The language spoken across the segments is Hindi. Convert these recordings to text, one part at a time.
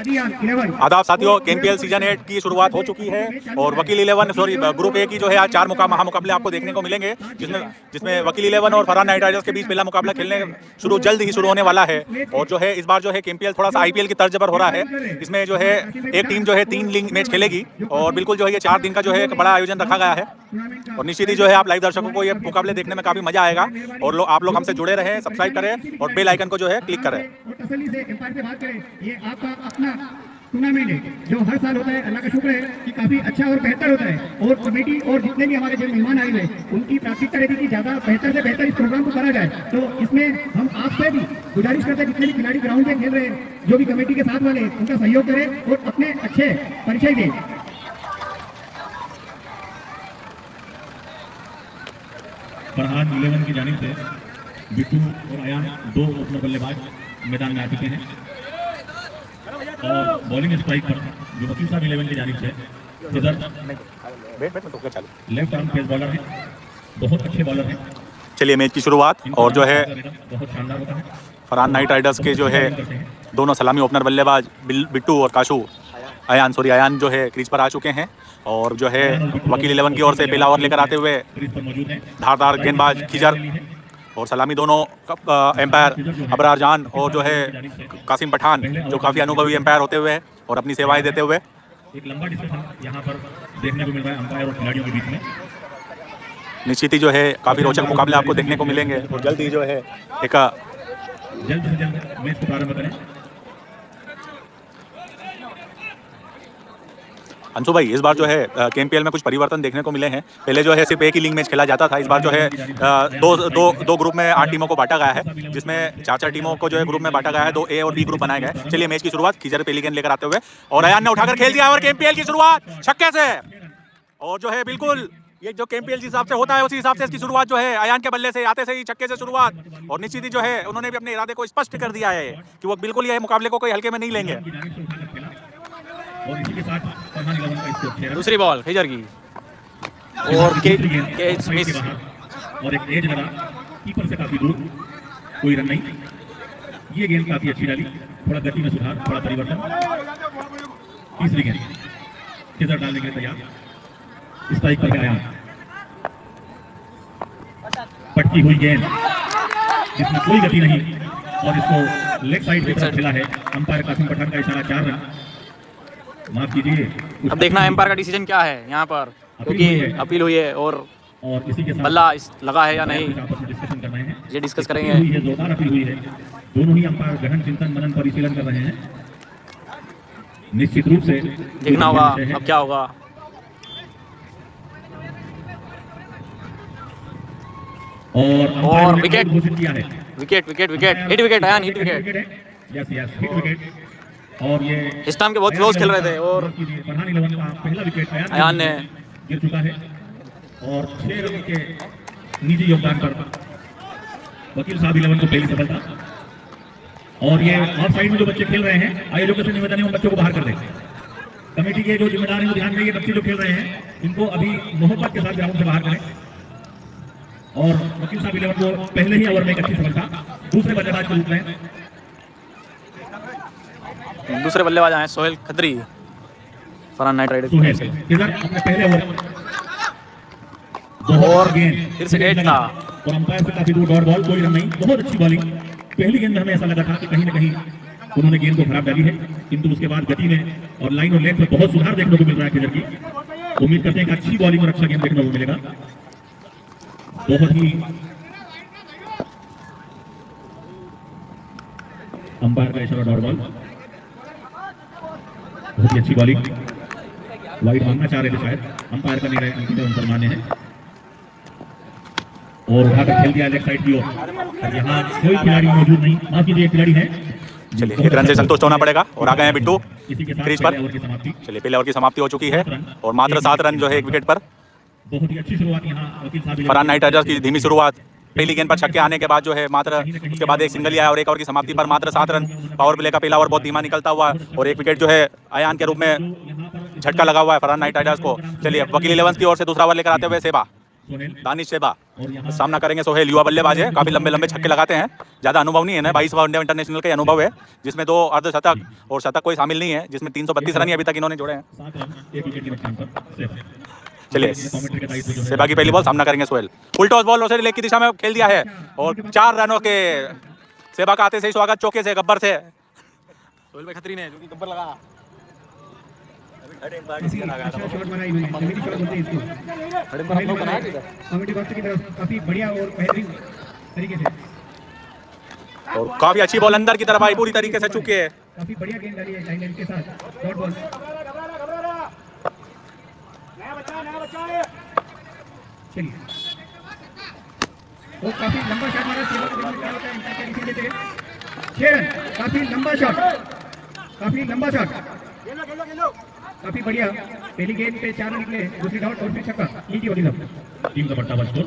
आदाब साथियों, केएनपीएल सीजन 8 की शुरुआत हो चुकी है और वकील 11 ग्रुप ए की जो है आज 4 महामुकाबले आपको देखने को मिलेंगे, जिसमें वकील 11 और फरहान नाइट राइडर्स के बीच पहला मुकाबला खेलने जल्द ही शुरू होने वाला है। और जो है इस बार जो है केएनपीएल थोड़ा सा आईपीएल की तर्ज पर हो रहा है। इसमें जो है एक टीम जो है 3 लीग मैच खेलेगी और बिल्कुल जो है ये 4 दिन का जो है एक बड़ा आयोजन रखा गया है। और निश्चित ही जो है आप लाइव दर्शकों को ये मुकाबले देखने में काफी मजा आएगा। और आप लोग हमसे जुड़े रहें, सब्सक्राइब करें और बेल आइकन को जो है क्लिक करें। टूर्नामेंट है जो हर साल होता है। अल्लाह का शुक्र है कि काफी अच्छा और बेहतर होता है और कमेटी और जितने भी हमारे जो मेहमान आए हुए उनकी प्राथमिकता रहती है कि ज्यादा बेहतर से बेहतर इस प्रोग्राम को करा जाए। तो इसमें हम आपसे भी गुजारिश करते हैं जितने भी खिलाड़ी ग्राउंड में खेल रहे हैं, जो भी कमेटी के साथ वाले हैं, उनका सहयोग करें और अपने अच्छे परिचय दें। फरहान 11 की जानिब से बिट्टू और अयान 2 ओपनर बल्लेबाज मैदान में आ चुके हैं और बॉलिंग स्ट्राइक पर जो वकील साहब 11 की जानिब से लेफ्ट आर्म पेस बॉलर है, बहुत अच्छे बॉलर हैं। चलिए मैच की शुरुआत। और जो है बहुत शानदार होता है। फरहान नाइट राइडर्स के जो है दोनों सलामी ओपनर बल्लेबाज बिट्टू और काशू अयान जो है क्रीज पर आ चुके हैं। और जो है वकील 11 की ओर से पहला ओवर लेकर आते हुए धारदार गेंदबाज खिजर और सलामी दोनों एम्पायर अबरार जान और जो है कासिम पठान जो काफ़ी अनुभवी एम्पायर होते हुए और अपनी सेवाएं देते हुए। एक लंबा डिस्कशन यहाँ पर देखने को मिल रहा है अंपायर और खिलाड़ियों के बीच में। निश्चित ही जो है काफ़ी रोचक मुकाबले आपको देखने को मिलेंगे और जल्द ही जो है एक जल्द से जल्द मैच को प्रारंभ करें। अंशु भाई, इस बार जो है केएनपीएल में कुछ परिवर्तन देखने को मिले हैं। पहले जो है सिर्फ एक ही लीग मैच खेला जाता था। इस बार जो है दो ग्रुप में 8 टीमों को बांटा गया है, जिसमें 4 टीमों को जो है ग्रुप में बांटा गया है। 2 ए और बी ग्रुप बनाए गए। चलिए मैच की शुरुआत खिजर पहली गेंद लेकर आते हुए और अयान ने उठाकर खेल दिया और केएनपीएल की शुरुआत छक्के से। और जो है बिल्कुल ये जो केएनपीएल जिस हिसाब से होता है उसी हिसाब से इसकी शुरुआत जो है अयान के बल्ले से आते से ही छक्के से शुरुआत। और निश्चित ही जो है उन्होंने भी अपने इरादे को स्पष्ट कर दिया है कि वो बिल्कुल ये मुकाबले को कोई हल्के में नहीं लेंगे। और इसी के साथ दूसरी बॉल खिजर की और कैच मिस और एक एज लगा कीपर से काफी दूर, कोई रन नहीं। ये गेंद काफी अच्छी डाली, थोड़ा गति में सुधार, थोड़ा परिवर्तन। तीसरी गेंद खिजर डालने के लिए तैयार, स्ट्राइक पर आया पटकी हुई गेंद जिसमें कोई गति नहीं और इसको लेग साइड की तरफ खेला है। अंपायर कासिम पठान का इशारा 4 रन। माफ कीजिए, अब देखना एम्पायर का डिसीजन क्या है यहाँ पर, क्योंकि अपील हुई है और इसी के साथ बल्ला लगा है या नहीं डिस्कशन कर रहे हैं। ये डिस्कस करेंगे। जोरदार अपील हुई है, दोनों ही अंपायर गहन चिंतन मनन परिशीलन कर रहे हैं। निश्चित रूप से देखना होगा अब क्या होगा। और विकेट घोषित किया है। Wicket wicket wicket hit wicket Ayaan hit wicket. Yes yes hit wicket. और ये इस टाइम के बहुत क्लोज खेल रहे थे और फरहान 11 का पहला विकेट अयान ने गिर चुका है। और 6 रन के निजी योगदान पर वकील साहब 11 को पहली सफलता। और ये ऑफ साइड में जो बच्चे खेल रहे हैं, आयोजकों से निवेदन है उन बच्चों को बाहर कर दें। कमेटी के जो जिम्मेदार हैं वो ध्यान दें, ये बच्चे जो खेल रहे हैं इनको अभी मोहब्बत के साथ ग्राउंड से बाहर करें। और वकील साहब 11 को पहले ही ओवर में एक अच्छी सफलता। दूसरे बल्लेबाज के रूप में दूसरे बल्लेबाज आए सोहेल खत्री फरहान नाइट राइडर्स अपने पहले और फिर से गेट था और अंपायर से काफी दूर डॉट बॉल, कोई रन नहीं। बहुत अच्छी बॉलिंग। पहली गेंद में हमें ऐसा लगा था कि कहीं ना कहीं उन्होंने गेंद को खराब डाली है, किंतु उसके बाद गति में और लाइन और लेंथ में बहुत सुधार देखने को मिल रहा है खिजर की। उम्मीद करते हैं कि अच्छी बॉलिंग और अच्छा गेम देखने को मिलेगा। बहुत ही अंपायर का इशारा डॉट बॉल, बहुत ही अच्छी बॉलिंग। वाइड मांगना चाह रहे थे शायद, अंपायर का निर्णय उनका मान्य है। और उठाकर खेल दिया लेग साइड की ओर। यहाँ कोई खिलाड़ी मौजूद नहीं, माफ कीजिए खिलाड़ी है। चलिए 1 रन से संतुष्ट होना पड़ेगा और आ गए हैं बिट्टू क्रीज पर। चलिए पहले ओवर की समाप्ति हो चुकी है और मात्र 7 रन जो है 1 विकेट पर। बहुत ही अच्छी शुरुआत यहाँ फरहान नाइट राइडर्स की धीमी शुरुआत। पहली गेंद पर छक्के आने के बाद जो है मात्र उसके बाद एक सिंगल ही आया और 1 ओवर की समाप्ति पर मात्र 7 रन। पावर प्ले का पहला ओवर बहुत धीमा निकलता हुआ और 1 विकेट जो है अयान के रूप में झटका लगा हुआ है फरहान नाइट राइडर्स को। चलिए वकील 11 की ओर से दूसरा ओवर लेकर आते हुए सेबा सोहेल दानिश शेबा और यहाँ सामना करेंगे सोहेल, युवा बल्लेबाज है, काफी लंबे लंबे छक्के लगाते हैं, ज्यादा अनुभव नहीं है ना, 22 वनडे इंटरनेशनल का अनुभव है, जिसमें 2 अर्धशतक और शतक कोई शामिल नहीं है, जिसमें 332 रन ही अभी तक इन्होंने जोड़े हैं। 7 रन, 1 विकेट के नुकसान पर सेफ। चलिए कमेंट्री का दायित्व जो है सेबा की पहली बॉल, सामना करेंगे सोहेल, फुल टॉस बॉल रोशनी लेग की दिशा में खेल दिया है और 4 रनों के सेबा का आते से ही स्वागत चौके से गब्बर से। सोहेल भाई खत्री ने जो कि गब्बर लगा। अच्छा शॉट मारा इन्होंने, कमेटी शॉट बोलते हैं इसको। कमेटी बॉक्स की तरफ काफी बढ़िया और बेहतरीन तरीके से, और काफी अच्छी बॉल अंदर की तरफ आई, पूरी तरीके से चुकी है। काफी बढ़िया गेंद डाली है लाइन के साथ, शॉट बॉल। चलिए वो काफी लंबा शॉट मारा, सेवा को देखिए क्या होता है, इनका क्या डिसीजन लेते हैं। 6 रन, काफी लंबा शॉट, काफी लंबा शॉट, काफी बढ़िया। पहली गेंद पे 4 रन निकले, दूसरी डॉट और फिर छक्का, ईटी ओडी टीम का बढ़ता हुआ स्कोर।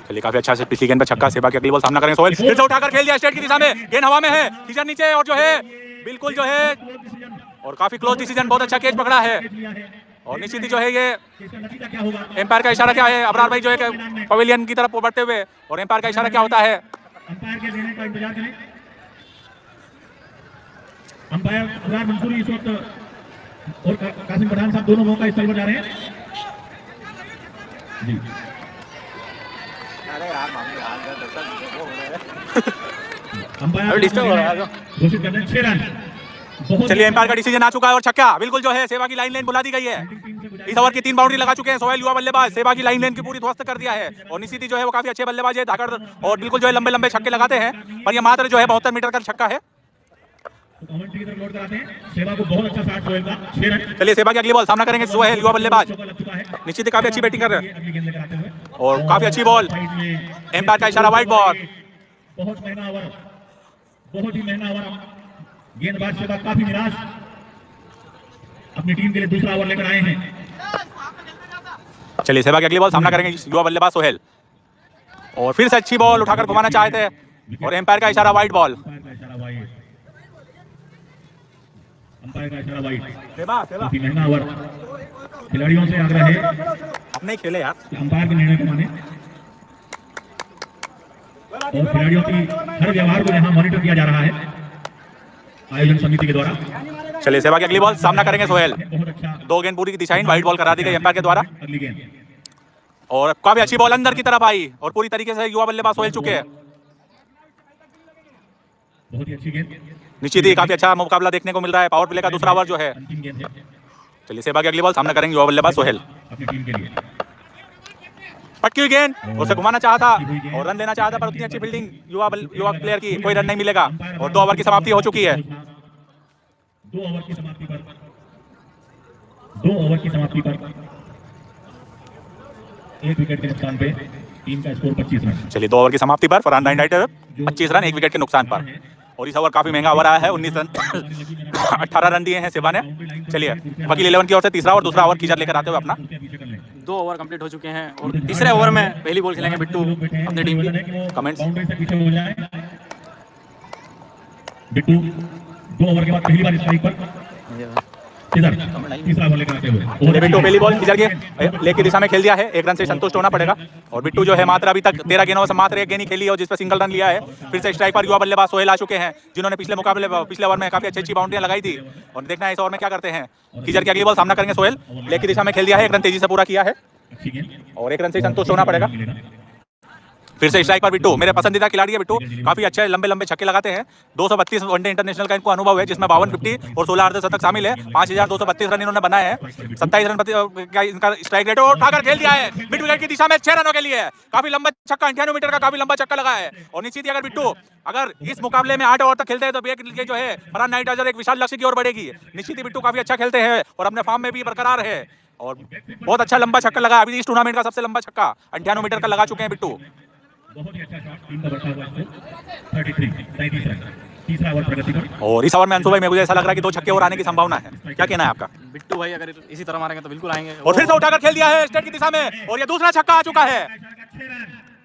चलिए काफी अच्छा से पिछली गेंद पे छक्का, सेबा की अगली बॉल, सामना करेंगे सोहेल, फिर से उठाकर खेल दिया स्ट्रेट की दिशा में, गेंद हवा में है, टीचर नीचे और जो है बिल्कुल जो है और काफी क्लोज डिसीजन, बहुत अच्छा कैच पकड़ा है। और निश्चित ही जो है ये इसका नतीजा क्या होगा? एम्पायर का इशारा क्या है, अबरार भाई जो है पवेलियन की तरफ बढ़ते हुए, और एम्पायर का इशारा क्या होता है? अंपायर के देने का इंतजार करें। अंपायर अबरार मंसूरी इस वक्त और कासिम पठान साहब दोनों मौका इस्तेमाल जा रहे हैं जी। अंपायर डिस्टर्ब हो रहा है घोषित कर रहे हैं 6 रन। बहुत चलिए एम्पायर का डिसीजन आ चुका है और छक्का बिल्कुल जो है सेवा की लाइन बुला दी गई है। इस ओवर की 3 बाउंड्री लगा चुके हैं सोहेल, युवा बल्लेबाज, सेवा की लाइन की पूरी ध्वस्त कर दिया है। और निश्चित ही जो है वो काफी अच्छे बल्लेबाज है, धाकड़ और बिल्कुल जो है लंबे लंबे छक्के लगाते हैं, पर ये मात्र जो है 72 मीटर का छक्का है। कमेंट्री की तरफ लौट कर आते हैं। सेवा को बहुत अच्छा शॉट सोहेल का, 6 रन। चलिए सेवा की अगली बॉल, सामना करेंगे सोहेल, युवा बल्लेबाज, चौका लग चुका है। निश्चित ही काफी अच्छी बैटिंग कर रहे हैं अगली गेंद लेकर आते हुए और काफी अच्छी बॉल, साइड में एम्पायर का इशारा वाइड बॉल। बहुत महंगा ओवर, बहुत ही महंगा ओवर। गेंदबाज सेवा काफी निराश, अपनी टीम के लिए दूसरा ओवर लेकर आए हैं। चलिए सेवा की अगली बॉल, सामना करेंगे युवा बल्लेबाज सोहेल, और फिर से अच्छी बॉल उठाकर घुमाना चाहते हैं और एम्पायर का इशारा वाइड बॉल। अंपायर का इशारा वाइड, अंपायर का इशारा वाइड। सेवा काफी महंगा ओवर। खिलाड़ियों से आग्रह है अपने खेले यार, कि अंपायर के निर्णय को माने और खिलाड़ियों की हर व्यवहार को यहाँ मॉनिटर किया जा रहा है आयोजन समिति के द्वारा। चलिए सेवा की अगली बॉल, सामना करेंगे सोहेल, बहुत अच्छा 2 गेंद पूरी की दिशाहीन वाइड बॉल करा दी गई एम्पायर के द्वारा, अगली गेंद। और काफी अच्छी बॉल अंदर की तरफ आई और पूरी तरीके से युवा बल्लेबाज सोहेल चुके हैं। बहुत ही अच्छी गेंद, निश्चित ही काफी अच्छा मुकाबला देखने को मिल रहा है, पावर प्ले का दूसरा ओवर जो है। अंतिम गेंद है चलिए सेवा की अगली बॉल, सामना करेंगे युवा बल्लेबाज सोहेल, अपनी टीम के लिए। पटकी हुई गेंद, उसे घुमाना चाहा था और रन लेना चाहा था, पर उतनी अच्छी फील्डिंग युवा प्लेयर की, कोई रन नहीं मिलेगा और 2 ओवर की समाप्ति हो चुकी है। 2 ओवर की समाप्ति पर 2 ओवर की समाप्ति पर 1 विकेट के नुकसान पे टीम का स्कोर 25 रन। चलिए 2 ओवर की समाप्ति पर फरहान राइटर 25 रन 1 विकेट के नुकसान पर, और इस ओवर काफी महंगा ओवर आया है, 19 रन 18 रन दिए हैं सेवा ने। चलिए वकील 11 की ओर से तीसरा और दूसरा ओवर कीचर लेकर आते हुए अपना 2 ओवर कंप्लीट हो चुके हैं और तीसरे ओवर में पहली बॉल खेलेंगे बिट्टू अपनी टीम की। कमेंट्स। बाउंड्री से पीछे हो जाए। बिट्टू 2 ओवर के बाद पहली बार स्ट्राइक पर, इधर तीसरा ओवर लेकर आते हुए चलिए बिट्टू पहली बॉल कीचर के लेग की दिशा में खेल दिया है, 1 रन से संतुष्ट होना पड़ेगा। और बिट्टू जो है मात्र अभी तक 13 गेंदों से मात्र 1 गेंद ही खेली है और जिस पर सिंगल रन लिया है। फिर से स्ट्राइक पर युवा बल्लेबाज सोहेल आ चुके हैं, जिन्होंने पिछले ओवर में काफी अच्छी बाउंड्रियां लगाई थी, और देखना है इस ओवर में क्या करते हैं। कीचर की अगली बॉल, सामना करेंगे सोहेल, लेग की दिशा में खेल दिया है, 1 रन तेजी से पूरा किया है अच्छी गेंद और 1 रन से संतुष्ट होना पड़ेगा। फिर से स्ट्राइक पर बिट्टू, मेरे पसंदीदा खिलाड़ी है बिट्टू, काफी अच्छे लंबे लंबे छक्के लगाते हैं। 232 वनडे इंटरनेशनल का इनको अनुभव है, जिसमें 52 50 और 16 अर्धशतक शामिल है। 5232 रन इन्होंने बनाए हैं, 27 रन का इनका स्ट्राइक रेट, और उठाकर खेल दिया है मिड विकेट की दिशा में 6 रनों के लिए। काफी लंबा छक्का, 98 मीटर का काफी लंबा छक्का लगा है। और निश्चित ही अगर बिट्टू अगर इस मुकाबले में 8 ओवर तक खेलते हैं तो ये जो है फरहान नाइट राइडर एक विशाल लक्ष्य की ओर बढ़ेगी। निश्चित ही बिट्टू काफी अच्छा खेलते हैं और अपने फॉर्म में भी बरकरार है, और बहुत अच्छा लंबा छक्का लगा, अभी इस टूर्नामेंट का सबसे लंबा छक्का 98 मीटर का लगा चुके हैं बिट्टू। बहुत ही अच्छा शॉट, टीम का बढ़ता हुआ स्कोर 33 रन। तीसरा ओवर प्रगति पर और इस ओवर में अंशु भाई मुझे ऐसा लग रहा है कि 2 छक्के और आने की संभावना है, क्या कहना है आपका? बिट्टू भाई अगर इसी तरह मारेंगे तो बिल्कुल आएंगे। और फिर से उठाकर खेल दिया है स्ट्रेट की दिशा में, और ये दूसरा छक्का आ चुका है,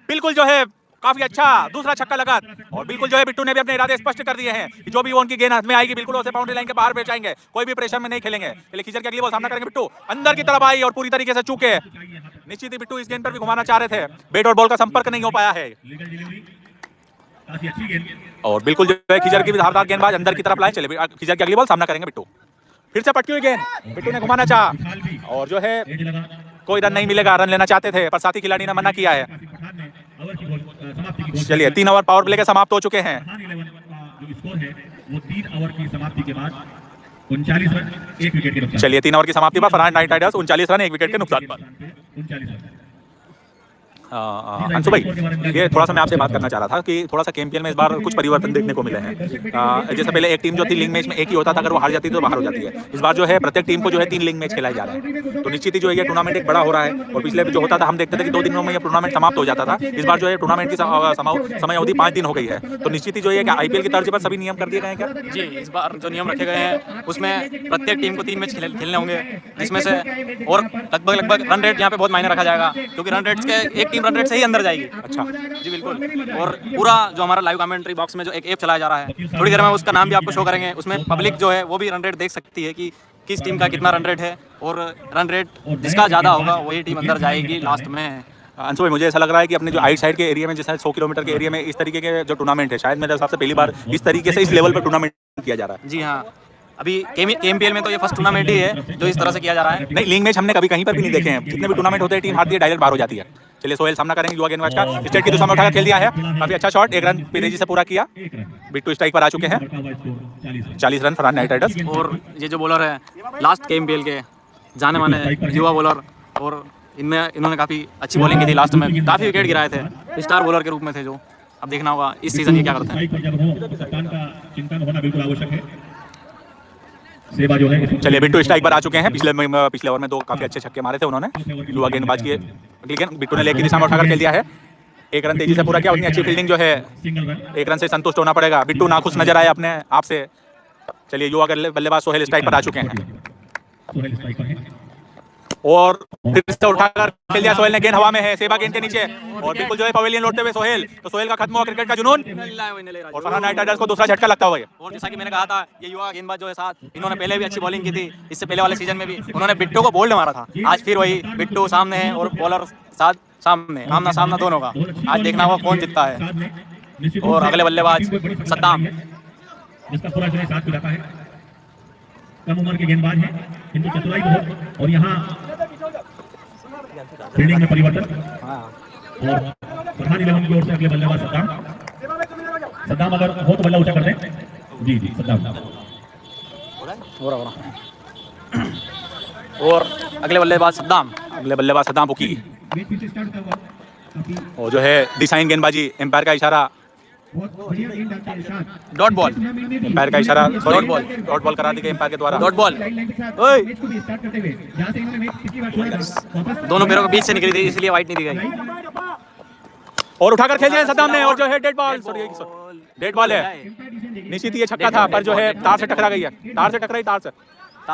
बिल्कुल जो है काफी अच्छा दूसरा छक्का लगा। और बिल्कुल जो है बिट्टू ने भी अपने इरादे स्पष्ट कर दिए हैं कि जो भी वो उनकी गेंद हाथ में आएगी बिल्कुल उसे बाउंड्री लाइन के बाहर भेज जाएंगे, कोई भी प्रेशर में नहीं खेलेंगे। चलिए खींचकर के अगली बॉल, सामना करेंगे बिट्टू, अंदर की तरफ आई और पूरी तरीके से चूके। निश्चित ही बिट्टू इस गेंद पर भी घुमाना चाह रहे थे, बैट और बॉल का संपर्क नहीं हो पाया है लीगल डिलीवरी काफी अच्छी गेंद और बिल्कुल जो है खिजर की भी धारदार गेंदबाज अंदर की तरफ लाए चले खिजर की अगली बॉल सामना करेंगे बिट्टू। फिर से पटकी हुई गेंद, बिट्टू ने घुमाना चाहा विशाल भी और जो है एज लगा कोई रन नहीं मिलेगा, रन लेना चाहते थे पर साथी खिलाड़ी ने मना किया है। काफी पठान ने ओवर की समाप्ति की घोषणा चलिए 3 ओवर पावर प्ले के समाप्त हो चुके हैं। पठान 11 का जो स्कोर है वो 3 ओवर की समाप्ति के बाद 39 रन 1 विकेट के नुकसान। चलिए 3 ओवर की समाप्ति पर Farhan night Riders 39 run 1 wicket के नुकसान पर। 39 रन। अंशु भाई, ये थोड़ा सा मैं आपसे बात करना चाह रहा था कि थोड़ा सा केएमपीएल में इस बार कुछ परिवर्तन देखने को मिले हैं। जैसे पहले एक टीम जो थी लीग मैच में एक ही होता था, अगर वो हार जाती तो बाहर हो जाती है। इस बार जो है प्रत्येक टीम को जो है 3 लीग मैच खिलाए जा रहे हैं, तो निश्चित ही जो है ये टूर्नामेंट एक बड़ा हो रहा है। और पिछले जो होता था हम देखते थे कि 2 दिनों में ये टूर्नामेंट समाप्त हो जाता था, इस बार जो है टूर्नामेंट की समय अवधि 5 दिन हो गई है। तो निश्चित ही जो है कि आईपीएल की तर्ज पर सभी नियम कर दिए गए हैं क्या? जी, इस बार जो नियम रखे गए हैं उसमें प्रत्येक टीम को 3 मैच खेलने होंगे, जिसमें से और लगभग रन रेट यहाँ पे बहुत मायने रखा जाएगा, क्योंकि रन रेट्स के एक टीम रन रेट से ही अंदर जाएगी। अच्छा जी बिल्कुल। और पूरा जो हमारा लाइव कमेंट्री बॉक्स में जो एक ऐप चलाया जा रहा है, थोड़ी देर में उसका नाम भी आपको शो करेंगे। उसमें पब्लिक जो है वो भी रन रेट देख सकती है कि किस टीम का कितना रन रेट है, और रन रेट जिसका ज़्यादा होगा वही टीम अंदर जाएगी लास्ट में। अंशु भाई, मुझे ऐसा लग रहा है कि अपने जो आइट साइड के एरिया में जैसे 100 किलोमीटर के एरिया में इस तरीके के जो टूर्नामेंट है, शायद मेरे हिसाब से पहली बार इस तरीके से इस लेवल पर टूर्नामेंट किया जा रहा है। जी हाँ, अभी केएमपीएल में तो ये फर्स्ट टूर्नामेंट ही है जो इस तरह से किया जा रहा है। नहीं, लीग मैच हमने कभी कहीं पर भी नहीं देखे हैं। जितने भी टूर्नामेंट होते हैं टीम हारती है, डायरेक्ट बाहर हो जाती है। चलिए सोहेल सामना करेंगे युवा गेंदबाज का, स्टेट की दिशा में उठाकर खेल दिया है, काफी अच्छा शॉट, 1 रन तेजी से पूरा किया। बिट्टू स्ट्राइक पर आ चुके हैं, 40 रन फरहान नाइट राइडर्स। और ये जो बॉलर है लास्ट केएमपीएल के जाने माने युवा बॉलर, और इनमें इन्होंने काफ़ी अच्छी बॉलिंग की थी, लास्ट में काफ़ी विकेट गिराए थे, स्टार बॉलर के रूप में थे जो। अब देखना होगा इस सीजन ये क्या करते हैं। कप्तान का चिंतन होना बिल्कुल आवश्यक है। सेवा जो है चलिए बिट्टू स्ट्राइक पर आ चुके हैं। पिछले ओवर में 2 काफी अच्छे छक्के मारे थे उन्होंने। युवा गेंदबाज की गेंद बिट्टू ने लेग की दिशा में उठाकर खेल दिया है, 1 रन तेजी से पूरा किया। उतनी अच्छी फील्डिंग जो है, सिंगल रन 1 रन से संतुष्ट होना पड़ेगा। बिट्टू नाखुश नजर आए अपने आप से। चलिए युवा बल्लेबाज सोहेल स्ट्राइक पर आ चुके हैं सोहेल स्ट्राइक पर है और फिर से उठाकर खेल दिया सोहेल ने। गेंद हवा में है, सेवा गेंद के नीचे, और बिल्कुल जो है पवेलियन लौटते हुए सोहेल। तो सोहेल का खत्म हुआ क्रिकेट का जुनून, और फरहान नाइट राइडर्स को दूसरा झटका लगता हुआ है। और जैसा कि मैंने कहा था, ये युवा गेंदबाज जो है साथ, इन्होंने पहले भी अच्छी बॉलिंग की थी। इससे पहले वाले सीजन में भी उन्होंने बिट्टू को बोल्ड मारा था। आज फिर वही बिट्टू सामने है और बॉलर साथ सामने, आमना सामना दोनों का। आज देखना होगा कौन जीतता है। और अगले बल्लेबाज सद्दाम, जिसका पूरा जो है साथ मिलाता है। कम उम्र के गेंदबाज हैं, इनकी चतुराई बहुत, और यहाँ फील्डिंग में परिवर्तन। और प्रधान 11 की ओर से अगले बल्लेबाज सद्दाम अगर हो तो बल्ला ऊंचा कर दें। जी सद्दाम। और अगले बल्लेबाज सद्दाम बुकी, गेंद फिर से स्टार्ट होता हुआ और जो है दिशाहीन गेंदबाजी, एम्पायर का इशारा, बहुत बढ़िया गेंद डालते हैं साथ। डॉट बॉल, एम्पायर का इशारा, डॉट बॉल करा दी गई एम्पायर के द्वारा। डॉट बॉल लाइन के साथ ओए। मैच को भी स्टार्ट करते हुए जहां से इन्होंने मैच पिछली बार छोड़ा था, वापस दोनों पैरों के बीच से निकली थी, इसलिए वाइट नहीं दी गई। और उठाकर खेल दिया सद्दाम ने, और जो है डेड बॉल है। निश्चित ही ये छक्का था, पर जो है तार से टकरा गई है, तार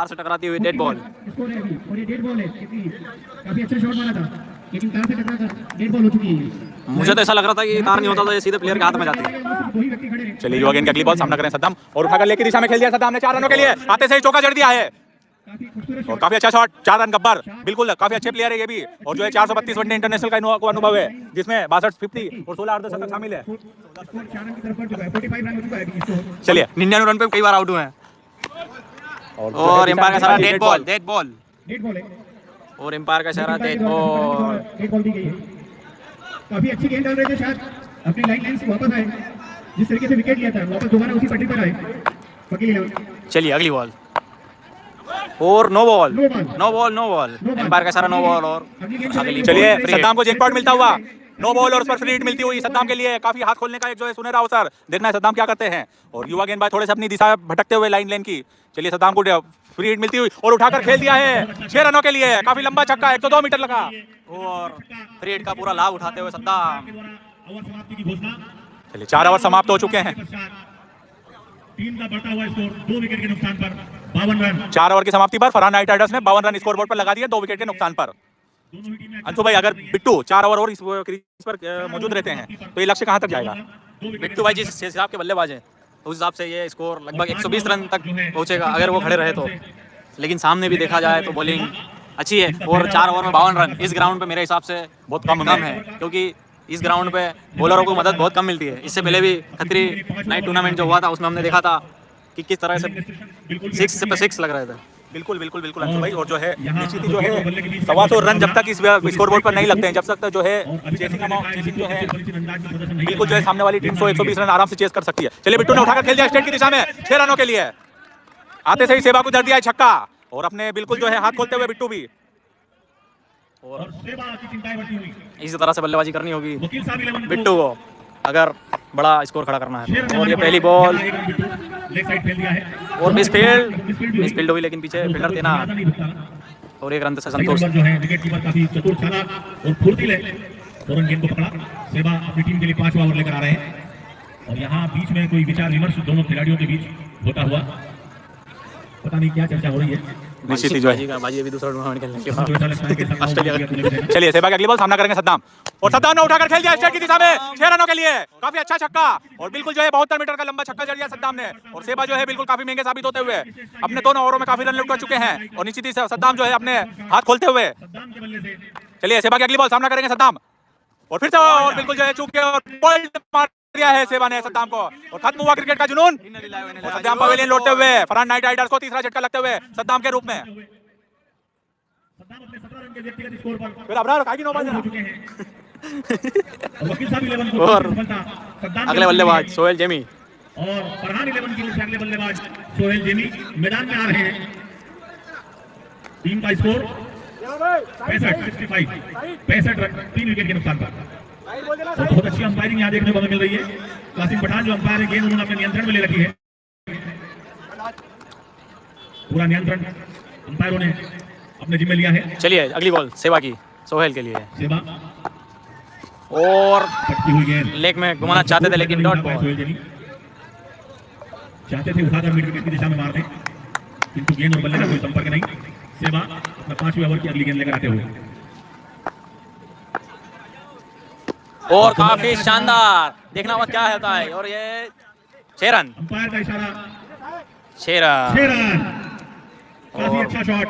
से टकराती हुई डेड बॉल। स्कोर है अभी, और ये डेड बॉल है, क्योंकि काफी अच्छा शॉट मारा था, लेकिन तार से टकरा कर डेड बॉल हो चुकी है। मुझे तो ऐसा लग रहा था कि तार नहीं होता तो ये सीधे प्लेयर के हाथ में जाती। वही व्यक्ति खड़े हैं। चलिए युवा गेंद की अगली बॉल सामना करें सद्दाम, और उठाकर लेग की दिशा में खेल दिया सद्दाम ने। 4 रनों के लिए आते से ही चौका जड़ दिया है, काफी खूबसूरत और काफी अच्छा शॉट, 4 रन गब्बर, बिल्कुल काफी अच्छे प्लेयर है ये भी। और जो है 432 वनडे इंटरनेशनल का अनुभव है, जिसमें 62 50 और 16 अर्धशतक शामिल है। स्कोर 4 रन की तरफ बढ़ चुका है, 45 रन हो चुका है अभी स्कोर। चलिए 99 रन पे कई बार आउट हुए हैं। और और एम्पायर का इशारा डेड बॉल। डेड बॉल है, और एम्पायर का इशारा डेड बॉल। डेड बॉल दी गई है। काफी अच्छी गेंद डाल रहे थे, शायद अपनी लाइन से वापस आए, जिस तरीके से विकेट लिया था वापस दोबारा उसी पट्टी पर आए वकील 11। चलिए अगली बॉल, और no ball. No ball. Umpire का इशारा नो बॉल। और अगली चलिए बॉल, सद्दाम को जैकपॉट मिलता हुआ, नो बॉल और उस पर फ्री हिट मिलती हुई सद्दाम के लिए काफी हाथ खोलने का एक जो है सुनहरा अवसर। देखना है सद्दाम क्या करते हैं। और युवा गेंदबाज थोड़े से अपनी दिशा भटकते हुए लाइन की। चलिए सद्दाम को फ्री हिट मिलती हुई, और उठाकर खेल दिया है 6 रनों के लिए। काफी लंबा छक्का, 102 मीटर लगा, और फ्री हिट का पूरा लाभ उठाते हुए सद्दाम। ओवर समाप्ति की घोषणा। चलिए 4 ओवर समाप्त हो चुके हैं। टीम का बढ़ता हुआ स्कोर 2 विकेट के नुकसान पर 52 रन। 4 ओवर की समाप्ति पर फरहान नाइट राइडर्स ने 52 रन स्कोरबोर्ड पर लगा दिए, 2 विकेट के नुकसान पर। दोनों ही टीमें अंशु भाई, अगर बिट्टू 4 ओवर और इस क्रीज पर मौजूद रहते हैं तो ये लक्ष्य कहां तक जाएगा? बिट्टू भाई जिस हिसाब के बल्लेबाज हैं उस हिसाब से ये स्कोर लगभग 120 रन तक पहुंचेगा अगर वो खड़े रहे तो। लेकिन सामने भी देखा जाए तो बॉलिंग अच्छी है और 4 ओवर में 52 रन इस ग्राउंड पे मेरे हिसाब से बहुत कम कम है, क्योंकि इस ग्राउंड पे बॉलरों को मदद बहुत कम मिलती है। इससे पहले भी खत्री नाइट टूर्नामेंट जो हुआ था उसमें हमने देखा था कि किस तरह से 6 पे 6 लग रहे थे। बिल्कुल बिल्कुल बिल्कुल अंशु भाई। और जो है निश्चित ही जो है 125 रन जब तक इस स्कोर बोर्ड पर नहीं लगते हैं, जब तक जो है चेसिंग जो है बिल्कुल जो है सामने वाली टीम 100-120 रन आराम से चेस कर सकती है। चलिए बिट्टू ने उठाकर खेल दिया स्ट्रेट की दिशा में 6 रनों के लिए। आते से ही सेवा को दर दिया है छक्का और अपने बिल्कुल जो है हाथ खोलते हुए बिट्टू भी। और सेवा की चिंताएं बढ़ती हुई इसी तरह से बल्लेबाजी करनी होगी वकील साहब 11 बिट्टू को अगर बड़ा स्कोर खड़ा करना है। और ये पहली बॉल लेग साइड खेल दिया है और मिस फील्ड हुई, लेकिन पीछे फील्डर थे ना और 1 रन से संतोष। जो है विकेट कीपर काफी चतुर चालाक और फुर्तीले फौरन गेंद को पकड़ा। सेवा अपनी टीम के लिए 5वां ओवर लेकर आ रहे हैं और यहाँ बीच में कोई विचार विमर्श दोनों खिलाड़ियों के बीच होता हुआ पता नहीं क्या चर्चा हो रही है। निश्चित ही जो है बाजी अभी दूसरा टूर्नामेंट खेलने के तो बाद ऐसा लगता है कि ऑस्ट्रेलिया चलिए सेवा की अगली बॉल सामना करेंगे सद्दाम और सद्दाम ने उठाकर खेल दिया स्ट्रेट की दिशा में 6 रनों के लिए। काफी अच्छा छक्का और बिल्कुल जो है 72 मीटर का लंबा छक्का जड़ दिया सद्दाम ने। और सेवा जो है बिल्कुल काफी महंगे साबित होते हुए अपने दोनों ओवरों में काफी रन लुटा चुके हैं और निश्चित ही सद्दाम जो है अपने हाथ खोलते हुए। चलिए सेवा की अगली बॉल सामना करेंगे सद्दाम और फिर से और बिल्कुल जो है चूक के और बोल्ड मार दिया है सेवा ने सद्दाम को और खत्म हुआ क्रिकेट का जुनून। और सद्दाम पवेलियन लौटते हुए फरहान नाइट राइडर्स को तीसरा झटका लगते हुए सद्दाम के रूप में। अपने 17 रन के व्यक्तिगत स्कोर पर फिर अबरार काकी नो बॉल हो चुके हैं और वकील साहब 11 को और सफलता सद्दाम अगले बल्लेबाज सोहेल जेमी और फरहान 11 की अगले बल्लेबाज सोहेल जेमी मैदान में आ रहे हैं। टीम का स्कोर 65 रन 3 विकेट के नुकसान पर। और बहुत अच्छी अंपायरिंग यहाँ देखने को हमें मिल रही है। कासिम पठान जो अंपायर है गेंद उन्होंने अपने नियंत्रण में ले रखी है। पूरा नियंत्रण अंपायरों ने अपने जिम्मे लिया है। चलिए अगली बॉल सेवा की सोहेल के लिए सेवा और पटकी हुई गेंद लेग में घुमाना चाहते थे लेकिन डॉट बॉल। सोहेल जेमी चाहते थे उठाकर मिड विकेट की दिशा में मार दें, किंतु गेंद और बल्ले का कोई संपर्क नहीं। सेवा अपना 5वें ओवर की अगली गेंद लेकर आते हुए और काफी शानदार देखना हुआ क्या होता है। और ये 6 रन अंपायर का इशारा 6 रन 6 रन। काफी अच्छा शॉट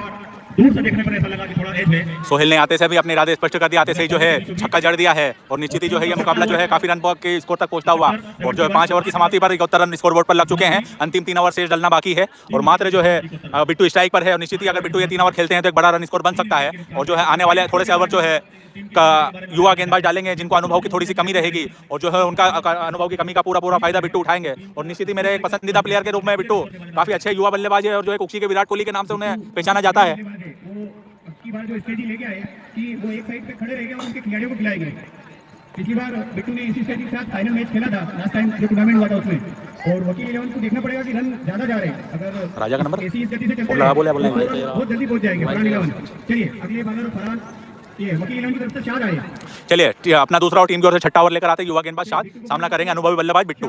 दूर से देखने पर ऐसा लगा कि थोड़ा एज है। सोहेल ने आते से भी अपने इरादे स्पष्ट कर दिया। आते से ही जो है छक्का जड़ दिया है और निश्चित ही जो है ये मुकाबला जो है काफी रन के स्कोर तक पहुंचता हुआ और जो है 5 ओवर की समाप्ति पर 71 रन स्कोर बोर्ड पर लग चुके हैं। अंतिम 3 ओवर शेष डलना बाकी है और मात्र जो है बिट्टू स्ट्राइक पर है और निश्चित ही अगर बिट्टू ये 3 ओवर खेलते हैं तो एक बड़ा रन स्कोर बन सकता है। और जो है आने वाले थोड़े से ओवर जो है का युवा गेंदबाज डालेंगे जिनको अनुभव की थोड़ी सी कमी रहेगी और जो है उनका अनुभव की कमी का पूरा फायदा बिट्टू उठाएंगे। और निश्चित ही मेरे एक पसंदीदा प्लेयर के रूप में बिट्टू काफी अच्छे युवा बल्लेबाज है और जो है कुक्षी के विराट कोहली के नाम से उन्हें पहचाना जाता है। पिछली बार जो स्ट्रेटजी लेके आए कि वो एक साइड पे खड़े रह गए और उनके खिलाड़ियों को खिलाएंगे। पिछली बार बिट्टू ने इसी स्ट्रेटजी के साथ फाइनल मैच खेला था लास्ट टाइम जो टूर्नामेंट हुआ था उसमें। और वकील 11 को देखना पड़ेगा कि रन ज्यादा जा रहे हैं। अगर राजा का नंबर ऐसी गति से चलते बोला बोले बोले बहुत जल्दी पहुंच जाएंगे फरहान 11। चलिए अगले बॉलर फरहान ये वकील 11 की तरफ से शाद आए। चलिए अपना दूसरा टीम की ओर से छठा ओवर लेकर आते युवा गेंदबाज शाद सामना करेंगे अनुभवी बल्लेबाज बिट्टू।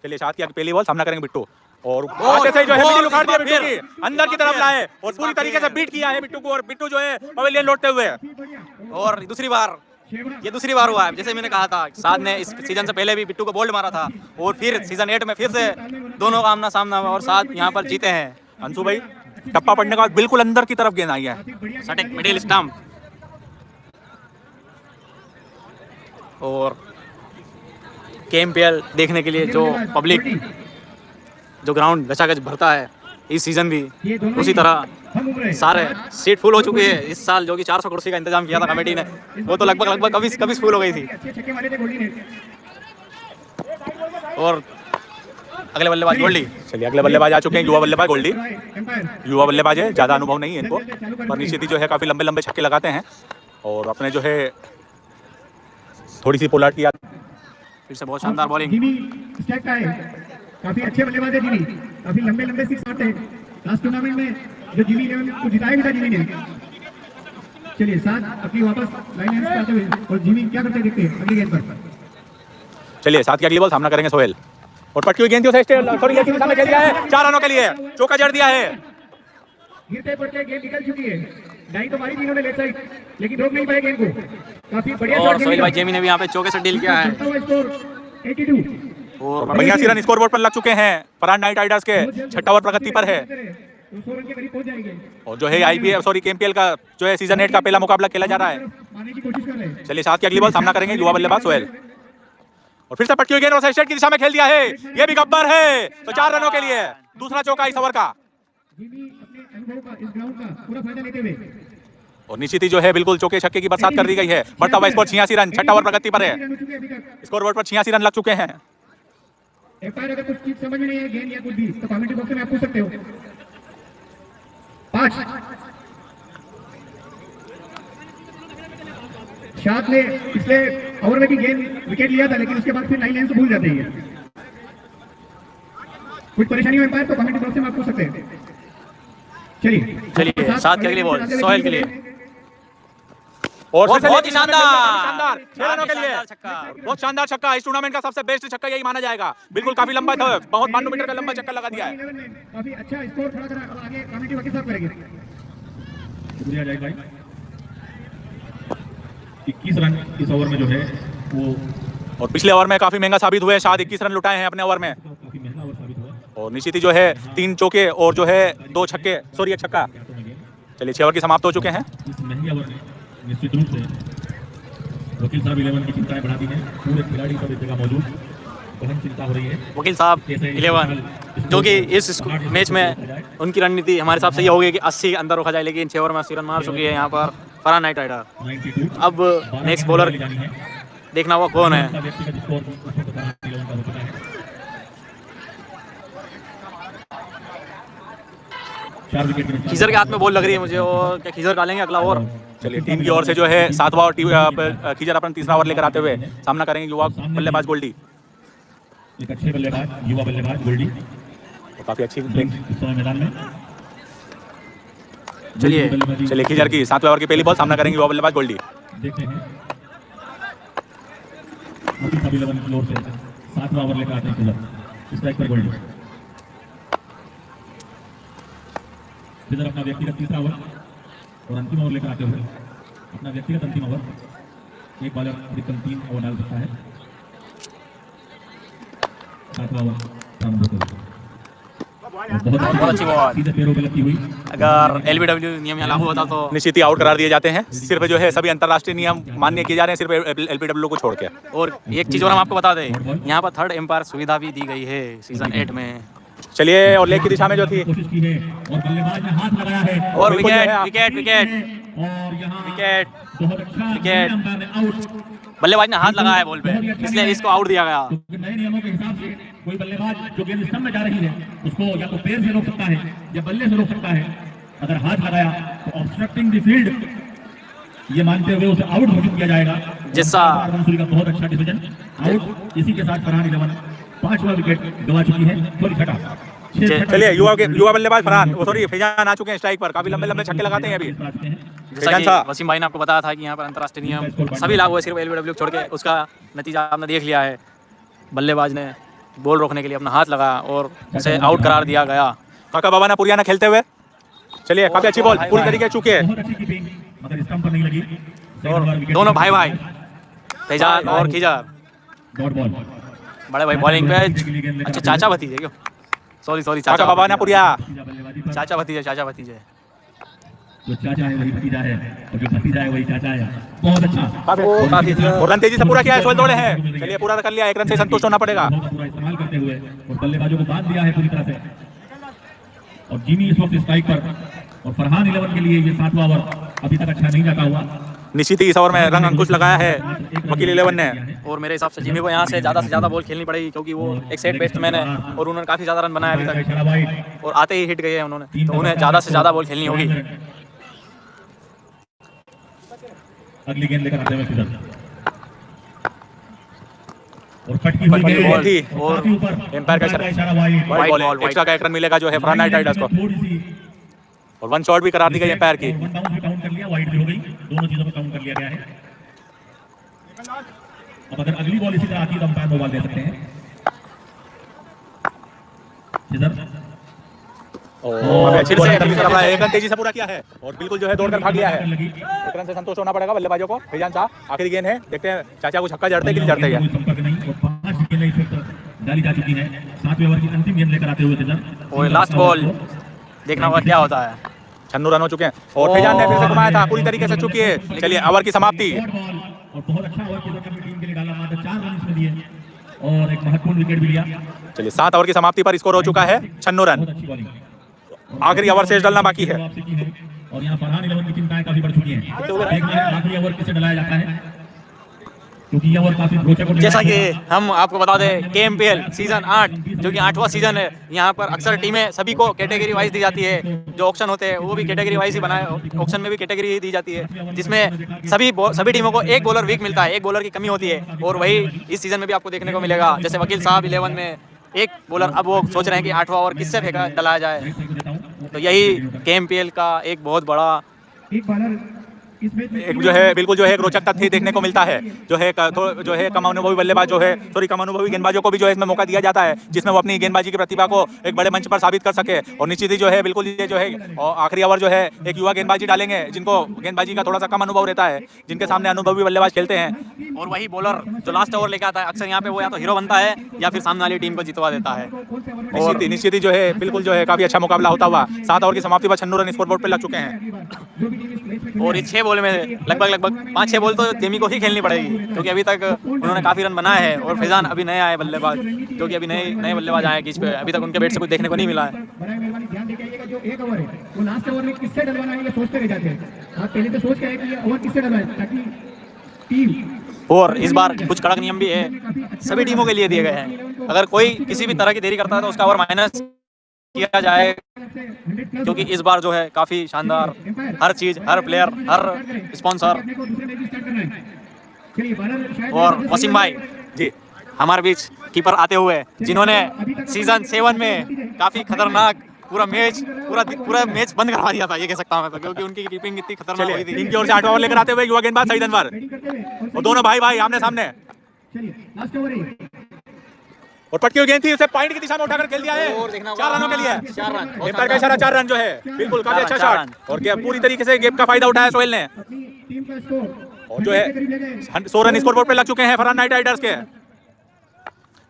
चलिए शाद की पहली बॉल सामना करेंगे बिट्टू और आगे से जो है मिडिल उखाड़ दिया बिट्टू की अंदर की तरफ लाए और पूरी तरीके से बीट किया है बिट्टू को और बिट्टू जो है पवेलियन लौटते हुए। और दूसरी बार हुआ है जैसे मैंने कहा था साद ने इस सीजन से पहले भी बिट्टू को बोल्ड मारा था और फिर सीजन 8 में फिर से दोनों का आमना सामना हुआ और साद यहाँ पर जीते हैं। अंशु भाई टप्पा पड़ने के बाद बिल्कुल अंदर की तरफ गेंद आई है सटीक मिडिल स्टंप और केएमपीएल देखने के लिए जो पब्लिक जो ग्राउंड गचागच भरता है इस सीजन भी उसी तरह सारे सीट फुल हो चुकी है। इस साल जो कि 400 कुर्सी का इंतजाम किया था कमेटी ने वो तो लगभग कभी फुल हो गई थी। और अगले बल्लेबाज गोल्डी। चलिए अगले बल्लेबाज आ चुके हैं युवा बल्लेबाज गोल्डी। युवा बल्लेबाज है ज्यादा अनुभव नहीं है इनको पर निश्चित ही जो है काफी लंबे छक्के लगाते हैं और अपने जो है थोड़ी सी पोलार्ड किया। फिर से बहुत शानदार बॉलिंग काफी अच्छे बल्लेबाज है जिमी। काफी लंबे सिक्स आते हैं लास्ट टूर्नामेंट में जो जिमी ने को जिताया भी था जिमी ने। चलिए साथ अपनी वापस लाइन एंड आते हुए और जिमी क्या करते देखते हैं अगली गेंद पर। चलिए साथ की अगली बॉल सामना करेंगे सोहेल और पटकी हुई गेंद थी थोड़ी लेग की दिशा में खेल दिया है 4 रनों के लिए चौका जड़ दिया है। गिरते पड़ते गेंद निकल चुकी है। डाई तो मारी थी इन्होंने लेफ्ट साइड लेकिन रोक नहीं पाए गेंद को। काफी बढ़िया और सोहेल भाई जेमी ने भी यहाँ पे चौके से डील किया है। स्कोर 82 और 82 रन स्कोर बोर्ड पर लग चुके हैं। फरहान नाइट राइडर्स के छठा ओवर प्रगति पर है 200 रन के करीब पहुंच जाएंगे। और जो है आईपीएल सॉरी केएमपीएल का जो है सीजन 8 का पहला मुकाबला खेला जा रहा है। मारने की कोशिश कर रहे हैं। चलिए 7 की अगली बॉल सामना करेंगे युवा बल्लेबाज सोहेल। और फिर से पटकी हुई गेंद और स्ट्रेट की दिशा में खेल दिया है, ये भी गब्बर है। तो 4 रनों के लिए दूसरा चौका इस ओवर का। जिमी अपने अनुभव का इस ग्राउंड का पूरा फायदा लेते हुए और निश्चित ही जो है बिल्कुल चौके छक्के की बरसात कर दी गई है। बढ़ता हुआ स्कोर 86 रन, छठा ओवर प्रगति पर है। रन हो चुके हैं अभी तक। स्कोर बोर्ड पर 86 रन लग चुके हैं। एम्पायर अगर कुछ चीज समझ में नहीं है गेंद या कुछ भी तो कमेंट्री बॉक्स में आप पूछ सकते हो। 5 शाद ने पिछले ओवर में भी गेंद विकेट लिया था, लेकिन उसके बाद फिर 9 लाइन से भूल जाते हैं। कुछ परेशानी हो एम्पायर तो कमेंट्री बॉक्स में आप पूछ सकते हैं। चलिए 7 की अगली बॉल सोहेल के लिए। और फिर से बहुत ही शानदार शानदार 6 रनों के लिए शानदार छक्का। बहुत शानदार छक्का। इस टूर्नामेंट का सबसे बेस्ट छक्का यही माना जाएगा। बिल्कुल काफी लंबा था, बहुत 92 मीटर का लंबा चक्कर लगा दिया है। काफी अच्छा स्कोर खड़ा करा। अब आगे कमेंट्री बॉक्स साफ करेंगे। शुक्रिया जाहिद भाई। 21 रन इस ओवर में जो है वो और पिछले ओवर में काफी महंगा साबित हुए। शायद 21 रन लुटाए हैं अपने ओवर में। काफी महंगा ओवर साबित हुआ। और निश्चित ही जो है 3 चौके और जो है 2 छक्के सॉरी 1 छक्का। चलिए 6 ओवर की समाप्त हो चुके हैं। इस महंगे ओवर में निश्चित रूप से वकील साहब 11 की चिंताएं बढ़ा दी हैं। पूरे खिलाड़ी सब इस जगह मौजूद, गहन चिंता हो रही है। वकील साहब 11 जो कि इस मैच में उनकी रणनीति हमारे हिसाब से ये होगी कि 80 अंदर रखा जाए, लेकिन 6 ओवर में 80 रन मार चुकी है यहाँ पर फरहान नाइट राइडर। 92 अब नेक्स्ट बॉलर देखना हुआ कौन है। व्यक्तिगत स्कोर उसको फरहान 11 का हो चुका है। 4 विकेट के नुकसान। खीजर के हाथ में बॉल लग रही है मुझे, और क्या खीजर डालेंगे अगला ओवर। चलिए टीम की ओर से जो है 7वां और खीजर अपना तीसरा ओवर लेकर आते हुए सामना करेंगे युवा बल्लेबाज गोल्डी। एक अच्छे बल्लेबाज युवा बल्लेबाज गोल्डी तो काफी अच्छी इस समय मैदान में। चलिए खीजर की 7वें ओवर की पहली बॉल सामना करेंगे युवा बल्लेबाज गोल्डी। देखते हैं सभी 11 की ओर से 7वां ओवर लेकर आते हैं खीजर। स्ट्राइक पर गोल्डी। खीजर अपना व्यक्तिगत तीसरा ओवर और अंतिम ओवर लेकर आते हुए अपना व्यक्तिगत अंतिम ओवर। एक बॉलर अधिकतम 3 ओवर डाल सकता है। 7वां ओवर प्रारंभ होते हुए बहुत अच्छी बॉल। सीधे पैरों पे लगती हुई। अगर एलबीडब्ल्यू नियम यहाँ लागू होता तो निश्चित ही आउट करार दिए जाते हैं। सिर्फ जो है सभी अंतर्राष्ट्रीय नियम मान्य किए जा रहे हैं सिर्फ एलबीडब्ल्यू को छोड़ के। और एक चीज और हम आपको बता दें, यहाँ पर 3rd एम्पायर सुविधा भी दी गई है सीजन 8 में। चलिए और लेग की दिशा में जो थी कोशिश की है और बल्लेबाज ने हाथ लगाया है और बिल्कुल जो है विकेट विकेट विकेट और यहाँ विकेट बहुत अच्छा विकेट। अंपायर ने आउट। बल्लेबाज ने हाथ लगाया है बॉल पे, इसलिए इसको आउट दिया गया। क्योंकि नए नियमों के हिसाब से कोई बल्लेबाज जो गेंद स्टंप में जा रही है उसको या तो पैर से रोक सकता है या बल्ले से रोक सकता है। अगर हाथ लगाया तो ऑब्स्ट्रक्टिंग द फील्ड ये मानते हुए उसे आउट घोषित किया जाएगा। जिसका का बहुत अच्छा डिसीजन आउट। इसी के साथ फरहान 11 5वां विकेट गंवा चुकी है। सॉरी छठा। चलिए युवा बल्लेबाज फरहान सॉरी फैजान आ चुके हैं स्ट्राइक पर। काफी लंबे लंबे छक्के लगाते हैं अभी। जैसा कि वसीम भाई ने आपको बताया था कि यहाँ पर अंतर्राष्ट्रीय नियम सभी लागू है, सिर्फ एलबीडब्ल्यू छोड़ के। उसका नतीजा आपने देख लिया है। बल्लेबाज ने बॉल रोकने के लिए अपना हाथ लगाया और उसे आउट करार दिया गया। काका बाबा ने पुरियाना खेलते हुए। चलिए काफी अच्छी बॉल पूरी तरीके से चुके बहुत अच्छी कीपिंग मगर स्टंप पर नहीं लगी। और दोनों भाई भाई फैजान और खीजर डॉट बॉल। बड़े भाई बॉलिंग पे। अच्छा चाचा भतीजे क्यों, सॉरी काका चाचा बाबा ने पुरिया। चाचा भतीजे जो चाचा है वही भतीजा है और जो भतीजा है वही चाचा है। बहुत अच्छा। और रन तेजी से पूरा किया है। सोहेल दौड़े हैं। चलिए पूरा कर लिया। 1 रन से संतुष्ट होना पड़ेगा। पूरा इस्तेमाल करते हुए और बल्लेबाजों को बांध दिया है पूरी तरह से। और जिमी इस वक्त स्ट्राइक पर और फरहान 11 के लिए ये 7वां ओवर अभी तक अच्छा नहीं जाता हुआ। निश्चित ही इस ओवर में रंग अंकुश लगाया है वकील 11 ने। और मेरे हिसाब से जिमी को यहाँ से ज़्यादा बॉल खेलनी पड़ेगी, क्योंकि वो एक सेट बैट्समैन है और उन्होंने काफ़ी ज़्यादा रन बनाया अभी तक और आते ही हिट गए हैं उन्होंने, तो उन्हें ज़्यादा से ज़्यादा बॉल खेलनी होगी। अगली गेंद लेकर आते हैं खीजर और पटकी हुई गेंद बॉल थी और काफी ऊपर। एम्पायर का इशारा वाइड। वाइड बॉल एक्स्ट्रा का 1 रन मिलेगा जो है फरहान नाइट राइडर्स को। थोड़ी सी और 1 शॉट भी करार दी गई एम्पायर की। वन डाउन भी काउंट कर लिया, वाइड भी हो गई। दोनों चीजों को काउंट कर लिया गया है। अब अगर अगली बॉल इसी तरह आती है तो अंपायर नो बॉल दे सकते हैं। अच्छे से 1 रन तेजी से पूरा किया है और बिल्कुल जो है दौड़कर भाग लिया है। 1 रन से संतोष होना पड़ेगा बल्लेबाजों को। फैजान साहब आखिरी गेंद है, देखते हैं चाचा को छक्का जड़ते हैं कि नहीं जड़ते हैं। संपर्क नहीं और 5 गेंदें इस वक्त डाली जा चुकी हैं। 7वें ओवर की अंतिम गेंद लेकर आते हुए खीजर और लास्ट बॉल देखना होगा क्या होता है। 96 रन हो चुके हैं और फैजान ने फिर से घुमाया था पूरी तरीके से चुकी है। चलिए ओवर की समाप्ति। और बहुत अच्छा ओवर किया अपनी टीम के लिए डाला, मात्र 4 रन इसमें दिए और एक महत्वपूर्ण विकेट भी लिया। चलिए 7 ओवर की समाप्ति पर स्कोर हो चुका है 96 रन। बहुत अच्छी बॉलिंग, आखिरी ओवर शेष डलना बाकी है। वापसी की है और यहाँ फरहान 11 की चिंताएं काफी बढ़ चुकी हैं। देखना है आखिरी ओवर किसे डलाया जाता है, क्योंकि यह ओवर काफी रोचक होने जैसा वाला कि है। हम आपको बता दें KMPL सीजन 8 जो कि 8वां सीजन है, यहाँ पर अक्सर टीमें सभी को कैटेगरी वाइज दी जाती है। जो ऑक्शन होते हैं वो भी कैटेगरी वाइज ही बनाए, ऑक्शन में भी कैटेगरी दी जाती है, जिसमें सभी टीमों को एक बॉलर वीक मिलता है, एक बॉलर की कमी होती है। और वही इस सीजन में भी आपको देखने को मिलेगा। जैसे वकील साहब 11 में एक बॉलर, अब वो सोच रहे हैं कि 8वां ओवर किससे फेंका डलाया जाए। तो यही KMPL का एक बहुत बड़ा एक बॉलर इस मैच में एक जो है बिल्कुल जो है एक रोचक तथ्य देखने को मिलता है। जो है कम अनुभवी बल्लेबाज जो है कम अनुभवी गेंदबाजों को भी जो है इसमें मौका दिया जाता है, जिसमें वो अपनी गेंदबाजी की प्रतिभा को एक बड़े मंच पर साबित कर सके। और निश्चित ही जो है बिल्कुल ये जो है और आखिरी ओवर जो है एक युवा गेंदबाजी डालेंगे, जिनको गेंदबाजी का थोड़ा सा कम अनुभव रहता है, जिनके सामने अनुभवी बल्लेबाज खेलते हैं। और वही बॉलर जो लास्ट ओवर लेके आता है, अक्सर यहाँ पे वो या तो हीरो बनता है या फिर सामने वाली टीम को जितवा देता है। और निश्चित ही जो है बिल्कुल जो है काफी अच्छा मुकाबला होता हुआ 7 ओवर की समाप्ति पर 96 रन स्कोरबोर्ड पर लग चुके हैं। और इस 6 बॉल में लगभग 5-6 बॉल तो जेमी को ही खेलनी पड़ेगी, क्योंकि अभी तक उन्होंने काफी रन बनाए हैं। और फैजान अभी नए आए बल्लेबाज, जो कि अभी नए बल्लेबाज आए किस पे, अभी तक उनके बैट से कुछ देखने को नहीं मिला है। बड़ा मेहरबानी ध्यान देके आइएगा, जो एक ओवर है वो लास्ट ओवर में किससे डलवाना है ये सोचते रह जाते हैं। आप पहले तो सोच के आए कि ये ओवर किससे डलवाए, ताकि टीम और इस बार कुछ कड़क नियम भी है, सभी टीमों के लिए दिए गए हैं। अगर कोई किसी भी तरह की देरी करता है तो उसका ओवर माइनस किया जाए, क्योंकि इस बार जो है काफी शानदार हर चीज, हर प्लेयर, हर स्पॉन्सर और वसीम भाई जी हमारे बीच कीपर आते हुए, जिन्होंने सीजन 7 में काफी खतरनाक पूरा मैच बंद करवा दिया था, ये कह सकता हूं मैं तो, क्योंकि उनकी कीपिंग इतनी खतरनाक हुई थी। टीम की ओर से 8वां ओवर लेकर आते हुए युवा गेंदबाज सईद अनवर और दोनों भाई आमने सामने। लास्ट ओवर है और पटकी हुई गेंद थी, उसे पॉइंट की दिशा में उठाकर खेल दिया है। और देखना 4 रनों के लिए 4 रन, एम्पायर का इशारा 4 रन जो है बिल्कुल काफी अच्छा 4 शॉट। और पूरी तरीके से गेम का फायदा उठाया सोहेल ने। अपनी टीम का स्कोर और जो है 100 रन स्कोरबोर्ड पे लग चुके हैं फरहान नाइट राइडर्स के।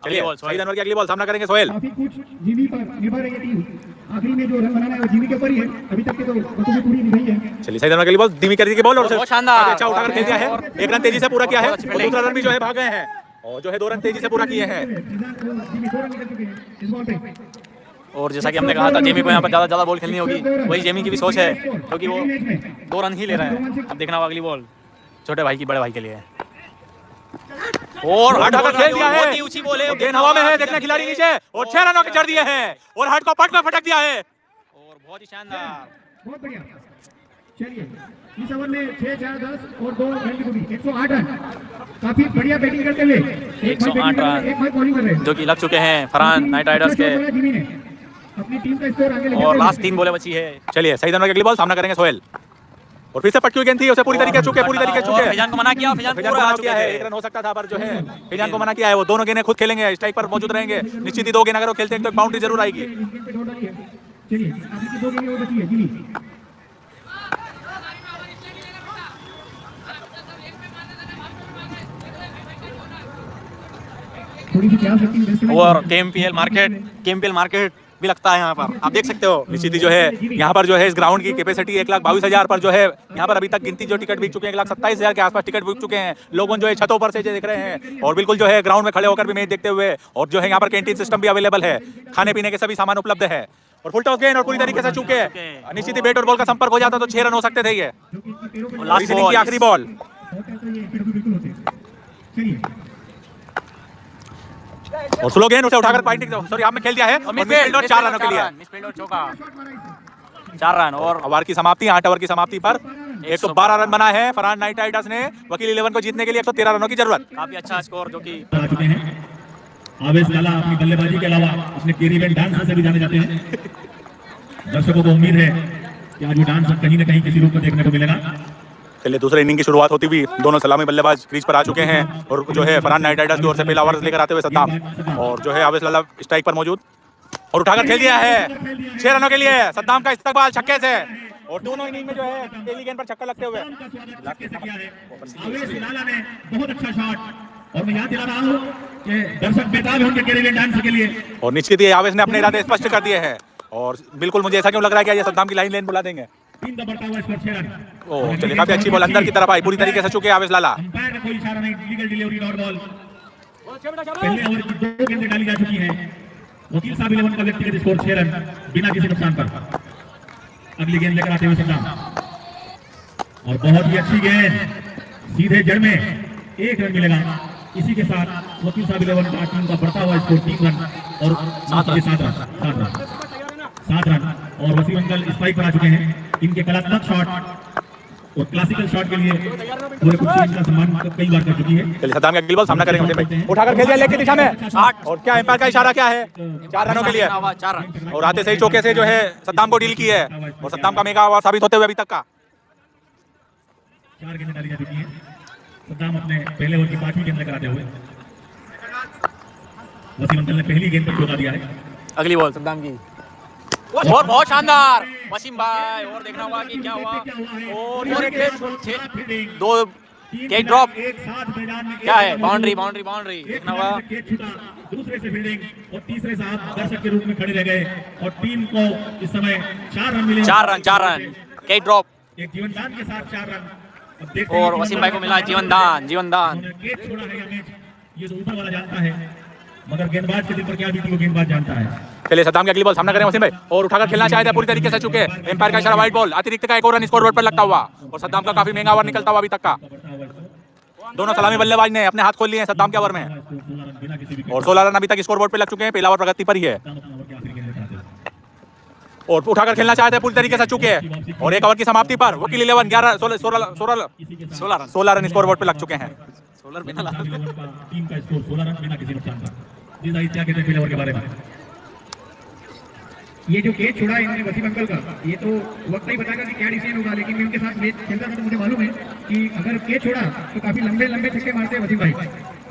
चलिए सईद अनवर की अगली बॉल सामना करेंगे सोहेल। काफी कुछ जीवी पर निर्भर है ये टीम। आखिरी में जो रन बनाना है वो जीवी के ऊपर ही है, अभी तक के तो बतौर पूरी निभाई है। चलिए सईद अनवर की अगली बॉल धीमी कर दी की बॉल और बहुत शानदार। काफी अच्छा उठाकर खेल दिया है। एक रन तेजी से पूरा किया है बहुत अच्छी और दूसरा रन भी जो है भाग गए हैं और जो है 2 रन तेजी से पूरा किए हैं। जीवी 2 रन निकल चुके हैं इस बॉल पे। और जैसा कि हमने कहा था जेमी को यहाँ पर ज्यादा बॉल खेलनी होगी, वही जेमी की भी सोच है, क्योंकि वो 2 रन ही ले रहे हैं। अब देखना होगा अगली बॉल छोटे भाई की बड़े भाई के लिए। और हट कर खेल दिया है, बहुत ही ऊंची बॉल है, गेंद हवा में है, देखना खिलाड़ी नीचे और 6 रनों के चढ़ दिए हैं और हट को पट में फटक दिया है। और बहुत ही शानदार। बहुत बढ़िया। चलिए इस ओवर में 6, 4, 10 और 2 रन की दूरी 108 रन। काफी बढ़िया बैटिंग करते हुए 108 रन एक भाई बॉलिंग कर रहे हैं, जो कि लग चुके हैं फरहान नाइट राइडर्स के। जीवी ने अपनी टीम का स्कोर आगे लेकर और लास्ट 3 बॉलें बची है। चलिए सईद अनवर की अगली बॉल सामना करेंगे सोहेल। और फिर से पटकी हुई गेंद थी, उसे पूरी तरीके चुके और फैजान को मना किया, फैजान फैजान को पूरा आ मना चुके किया है। थे। 1 रन हो सकता था पर जो है फैजान को मना किया है। वो दोनों गेंदें खुद खेलेंगे, स्ट्राइक पर मौजूद रहेंगे। निश्चित ही 2 गेंद अगर वो खेलते हैं तो एक बाउंड्री जरूर आएगी। चलिए अभी की 2 गेंदें और बची है जीवी। थोड़ी सी प्यास लगती है और KMPL मार्केट भी लगता है यहाँ पर, आप देख सकते हो। निश्चित ही जो है यहाँ पर जो है इस ग्राउंड की कैपेसिटी 1,22,000 पर जो है यहाँ पर अभी तक गिनती जो टिकट बिक चुके हैं 1,27,000 के आसपास टिकट बिक चुके हैं। लोगों जो है छतों पर से देख रहे हैं और बिल्कुल जो है ग्राउंड में खड़े होकर भी मैच देखते हुए। और जो है यहाँ पर कैंटीन सिस्टम भी अवेलेबल है, खाने पीने के सभी सामान उपलब्ध है। और फुल टॉस गेंद और पूरी तरीके से चुके हैं। निश्चित ही बैट और बॉल का संपर्क हो जाता तो 6 रन हो सकते थे ये। लास्ट इसी की आखिरी बॉल और स्लो गेंद उसे उठाकर पॉइंट सॉरी आप में खेल दिया है और मिडफील्ड और 4 रनों के लिए मिडफील्ड और चौका 4 रन। और ओवर की समाप्ति 8 ओवर की समाप्ति पर 112 रन बनाए हैं फरहान नाइट राइडर्स ने। वकील 11 को जीतने के लिए 113 रनों की जरूरत। काफी अच्छा स्कोर, जो कि आ चुके हैं। आवेश लाला अपनी बल्लेबाजी के अलावा अपने कैरिबियन डांस से भी जाने जाते हैं। दर्शकों को उम्मीद है कि आज वो डांस कहीं न कहीं किसी रूप में देखने को मिलेगा। चलिए दूसरे इनिंग की शुरुआत होती हुई दोनों सलामी बल्लेबाज क्रीज पर आ चुके हैं। और जो है फरहान नाइट राइडर्स की ओर से पहला ओवर लेकर आते हुए सद्दाम और जो है आवेश लाला स्ट्राइक पर मौजूद और उठाकर खेल दिया है 6 रनों के लिए। सद्दाम का इस्तेमाल छक्के से और दोनों इनिंग में जो है पहली गेंद पर छक्का लगते हुए आवेश लाला ने बहुत अच्छा शॉट। और मैं याद दिला रहा हूँ कि दर्शक बेताब है उनके कैरिबियन डांस के लिए। और निश्चित ही आवेश ने अपने इरादे स्पष्ट कर दिए हैं और बिल्कुल मुझे ऐसा क्यों लग रहा है कि ये सद्दाम की लाइन बुला देंगे। 3 का बढ़ता हुआ स्कोर 6 रन। ओह चलिए, काफी अच्छी बॉल अंदर की तरफ आई, पूरी तरीके से चुके आवेश लाला। अंपायर का कोई इशारा नहीं, लीगल डिलीवरी डॉट बॉल। पहले ओवर की 2 गेंदें डाली जा चुकी हैं। वकील साहब 11 का व्यक्तिगत स्कोर 6 रन बिना किसी नुकसान पर। अगली गेंद लेकर आते हुए सद्दाम, और बहुत ही अच्छी गेंद सीधे जड़ में, 1 रन मिलेगा। इसी के साथ वकील साहब 11 का टीम का बढ़ता हुआ स्कोर 3 रन और 7 रन। और वसीम अंकल स्ट्राइक पर आ चुके हैं। इनके कलात्मक शॉट और क्लासिकल शॉट के लिए पूरे कुछ टीम का सम्मान कई बार कर चुकी है। चलिए सद्दाम का अगली बॉल सामना करेंगे भाई, उठाकर खेल दिया लेग की दिशा में, और क्या एम्पायर का इशारा क्या है? 4 रनों के लिए, 4 रन। और आते सही चौके से जो है सद्दाम को डील की है, और सद्दाम का मेगा आवाज साबित होते हुए अभी तक का 4 गेंदें डाली जा चुकी हैं। सद्दाम अपने पहले ओवर की 5वीं गेंद लेकर आते हुए, वसीम अंकल ने पहली गेंद पर चौका दिया है। अगली बॉल सद्दाम की, और बहुत शानदार वसीम भाई, और देखना होगा कि क्या हुआ। और एक 2 कैच ड्रॉप, एक साथ मैदान में क्या है? बाउंड्री देखना होगा। कैच छूटा, दूसरे से फील्डिंग और तीसरे से आप दर्शक के रूप में खड़े रह गए, और टीम को इस समय 4 रन मिले। 4 रन कैच ड्रॉप, एक जीवनदान के साथ 4 रन। अब देखते हैं और कि वसीम भाई को मिला जीवनदान। उन्होंने कैच छोड़ा है या मैच, ये तो ऊपर वाला जानता है, मगर गेंदबाज के दिल पर क्या बीती वो गेंदबाज जानता है। चलिए सद्दाम की अगली बॉल सामना करें वसीम भाई, और उठाकर खेलना चाहते हैं, पूरी तरीके से चुके, एम्पायर का इशारा वाइड बॉल, अतिरिक्त का एक और रन स्कोर बोर्ड पर लगता हुआ, और सद्दाम का काफी महंगा ओवर निकलता हुआ अभी तक का। दोनों सलामी बल्लेबाज ने अपने हाथ खोल लिए हैं सद्दाम के ओवर में, और 16 रन अभी तक स्कोर बोर्ड पर लग चुके हैं। पहला ओवर प्रगति पर ही है, और उठाकर खेलना चाहते हैं, पूरी तरीके से चुके हैं, और एक ओवर की समाप्ति पर वकील 11 11 16 रन स्कोर बोर्ड पर लग चुके हैं। 16 बिना टीम का स्कोर 16 रन बिना किसी नुकसान का। जी साहिब क्या कहते हैं पहले ओवर के बारे में? ये जो कैच छोड़ा है इन्होंने वसीम अंकल का, ये तो वक्त नहीं बताएगा कि क्या डिसीजन होगा, लेकिन मैं उनके साथ मैच खेलता था तो मुझे मालूम है कि अगर कैच छोड़ा तो काफी लंबे लंबे छक्के मारते हैं वसीम भाई।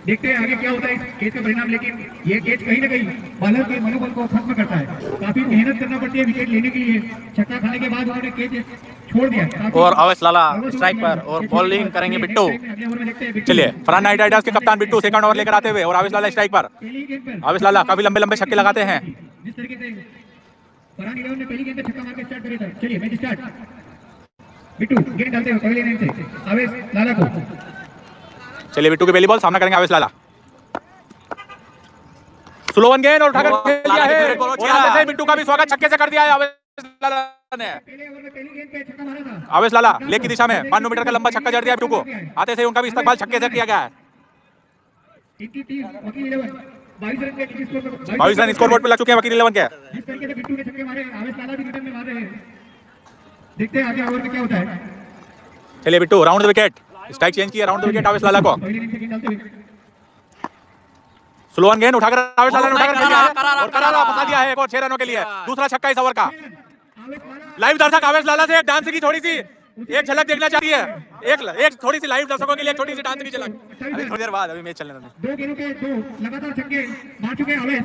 देखते हैं आगे क्या होता है इस कैच का परिणाम, लेकिन ये कैच कहीं ना कहीं बॉलर के मनोबल को खत्म करता है। काफी मेहनत करना पड़ती है विकेट लेने के लिए, छक्का खाने के बाद उन्होंने कैच छोड़ दिया। और अवेश लाला स्ट्राइक पर, और बॉलिंग करेंगे बिट्टू। चलिए फरहान नाइट राइडर्स के कप्तान बिट्टू सेकंड ओवर लेकर आते हुए, और आवेश लाला स्ट्राइक पर। आवेश लाला काफी लंबे लंबे छक्के लगाते हैं। जिस तरीके से फरहान 11 ने पहली गेंद पे छक्का मार के स्टार्ट किया था। चलिए मैच स्टार्ट, बिट्टू गेंद डालते हैं पहले गेंद से आवेश लाला को। चलिए बिट्टू की पहली बॉल सामना करेंगे आवेश लाला। स्लो वन गेंद और उठाकर खेल दिया है, और आगे से बिट्टू का भी स्वागत छक्के से कर दिया है आवेश लाला ने। पहले ओवर में पहली गेंद पे छक्का मारा था। आवेश लाला लेग की दिशा में 92 मीटर का लंबा छक्का जड़ दिया बिट्टू को, आते से उनका भी इस्तेमाल छक्के से किया गया है। इनकी टीम वकील 11 22 रन के स्कोर पर 22 रन स्कोर बोर्ड पे लग चुके हैं वकील 11 के। जिस तरीके से बिट्टू ने छक्के मारे, आवेश लाला भी रिटर्न में मार रहे हैं। देखते हैं आगे ओवर में क्या होता है। चलिए Bittu round the wicket, strike change किया, राउंड द विकेट आवेश लाला को। पहली गेंद से गेंद डालते हुए स्लो वन गेंद उठाकर आवेश लाला ने उठाकर खेल दिया है, करारा, और करारा फंसा दिया है एक और 6 रनों के लिए। दूसरा छक्का इस ओवर का। आवेश लाला लाइव दर्शक आवेश लाला से एक डांस की थोड़ी सी एक झलक देखना चाहती है, एक थोड़ी सी लाइव दर्शकों के लिए छोटी सी डांस की झलक। अभी थोड़ी देर बाद, अभी मैच चलने दो। 2 गेंदों के 2 लगातार छक्के मार चुके हैं आवेश।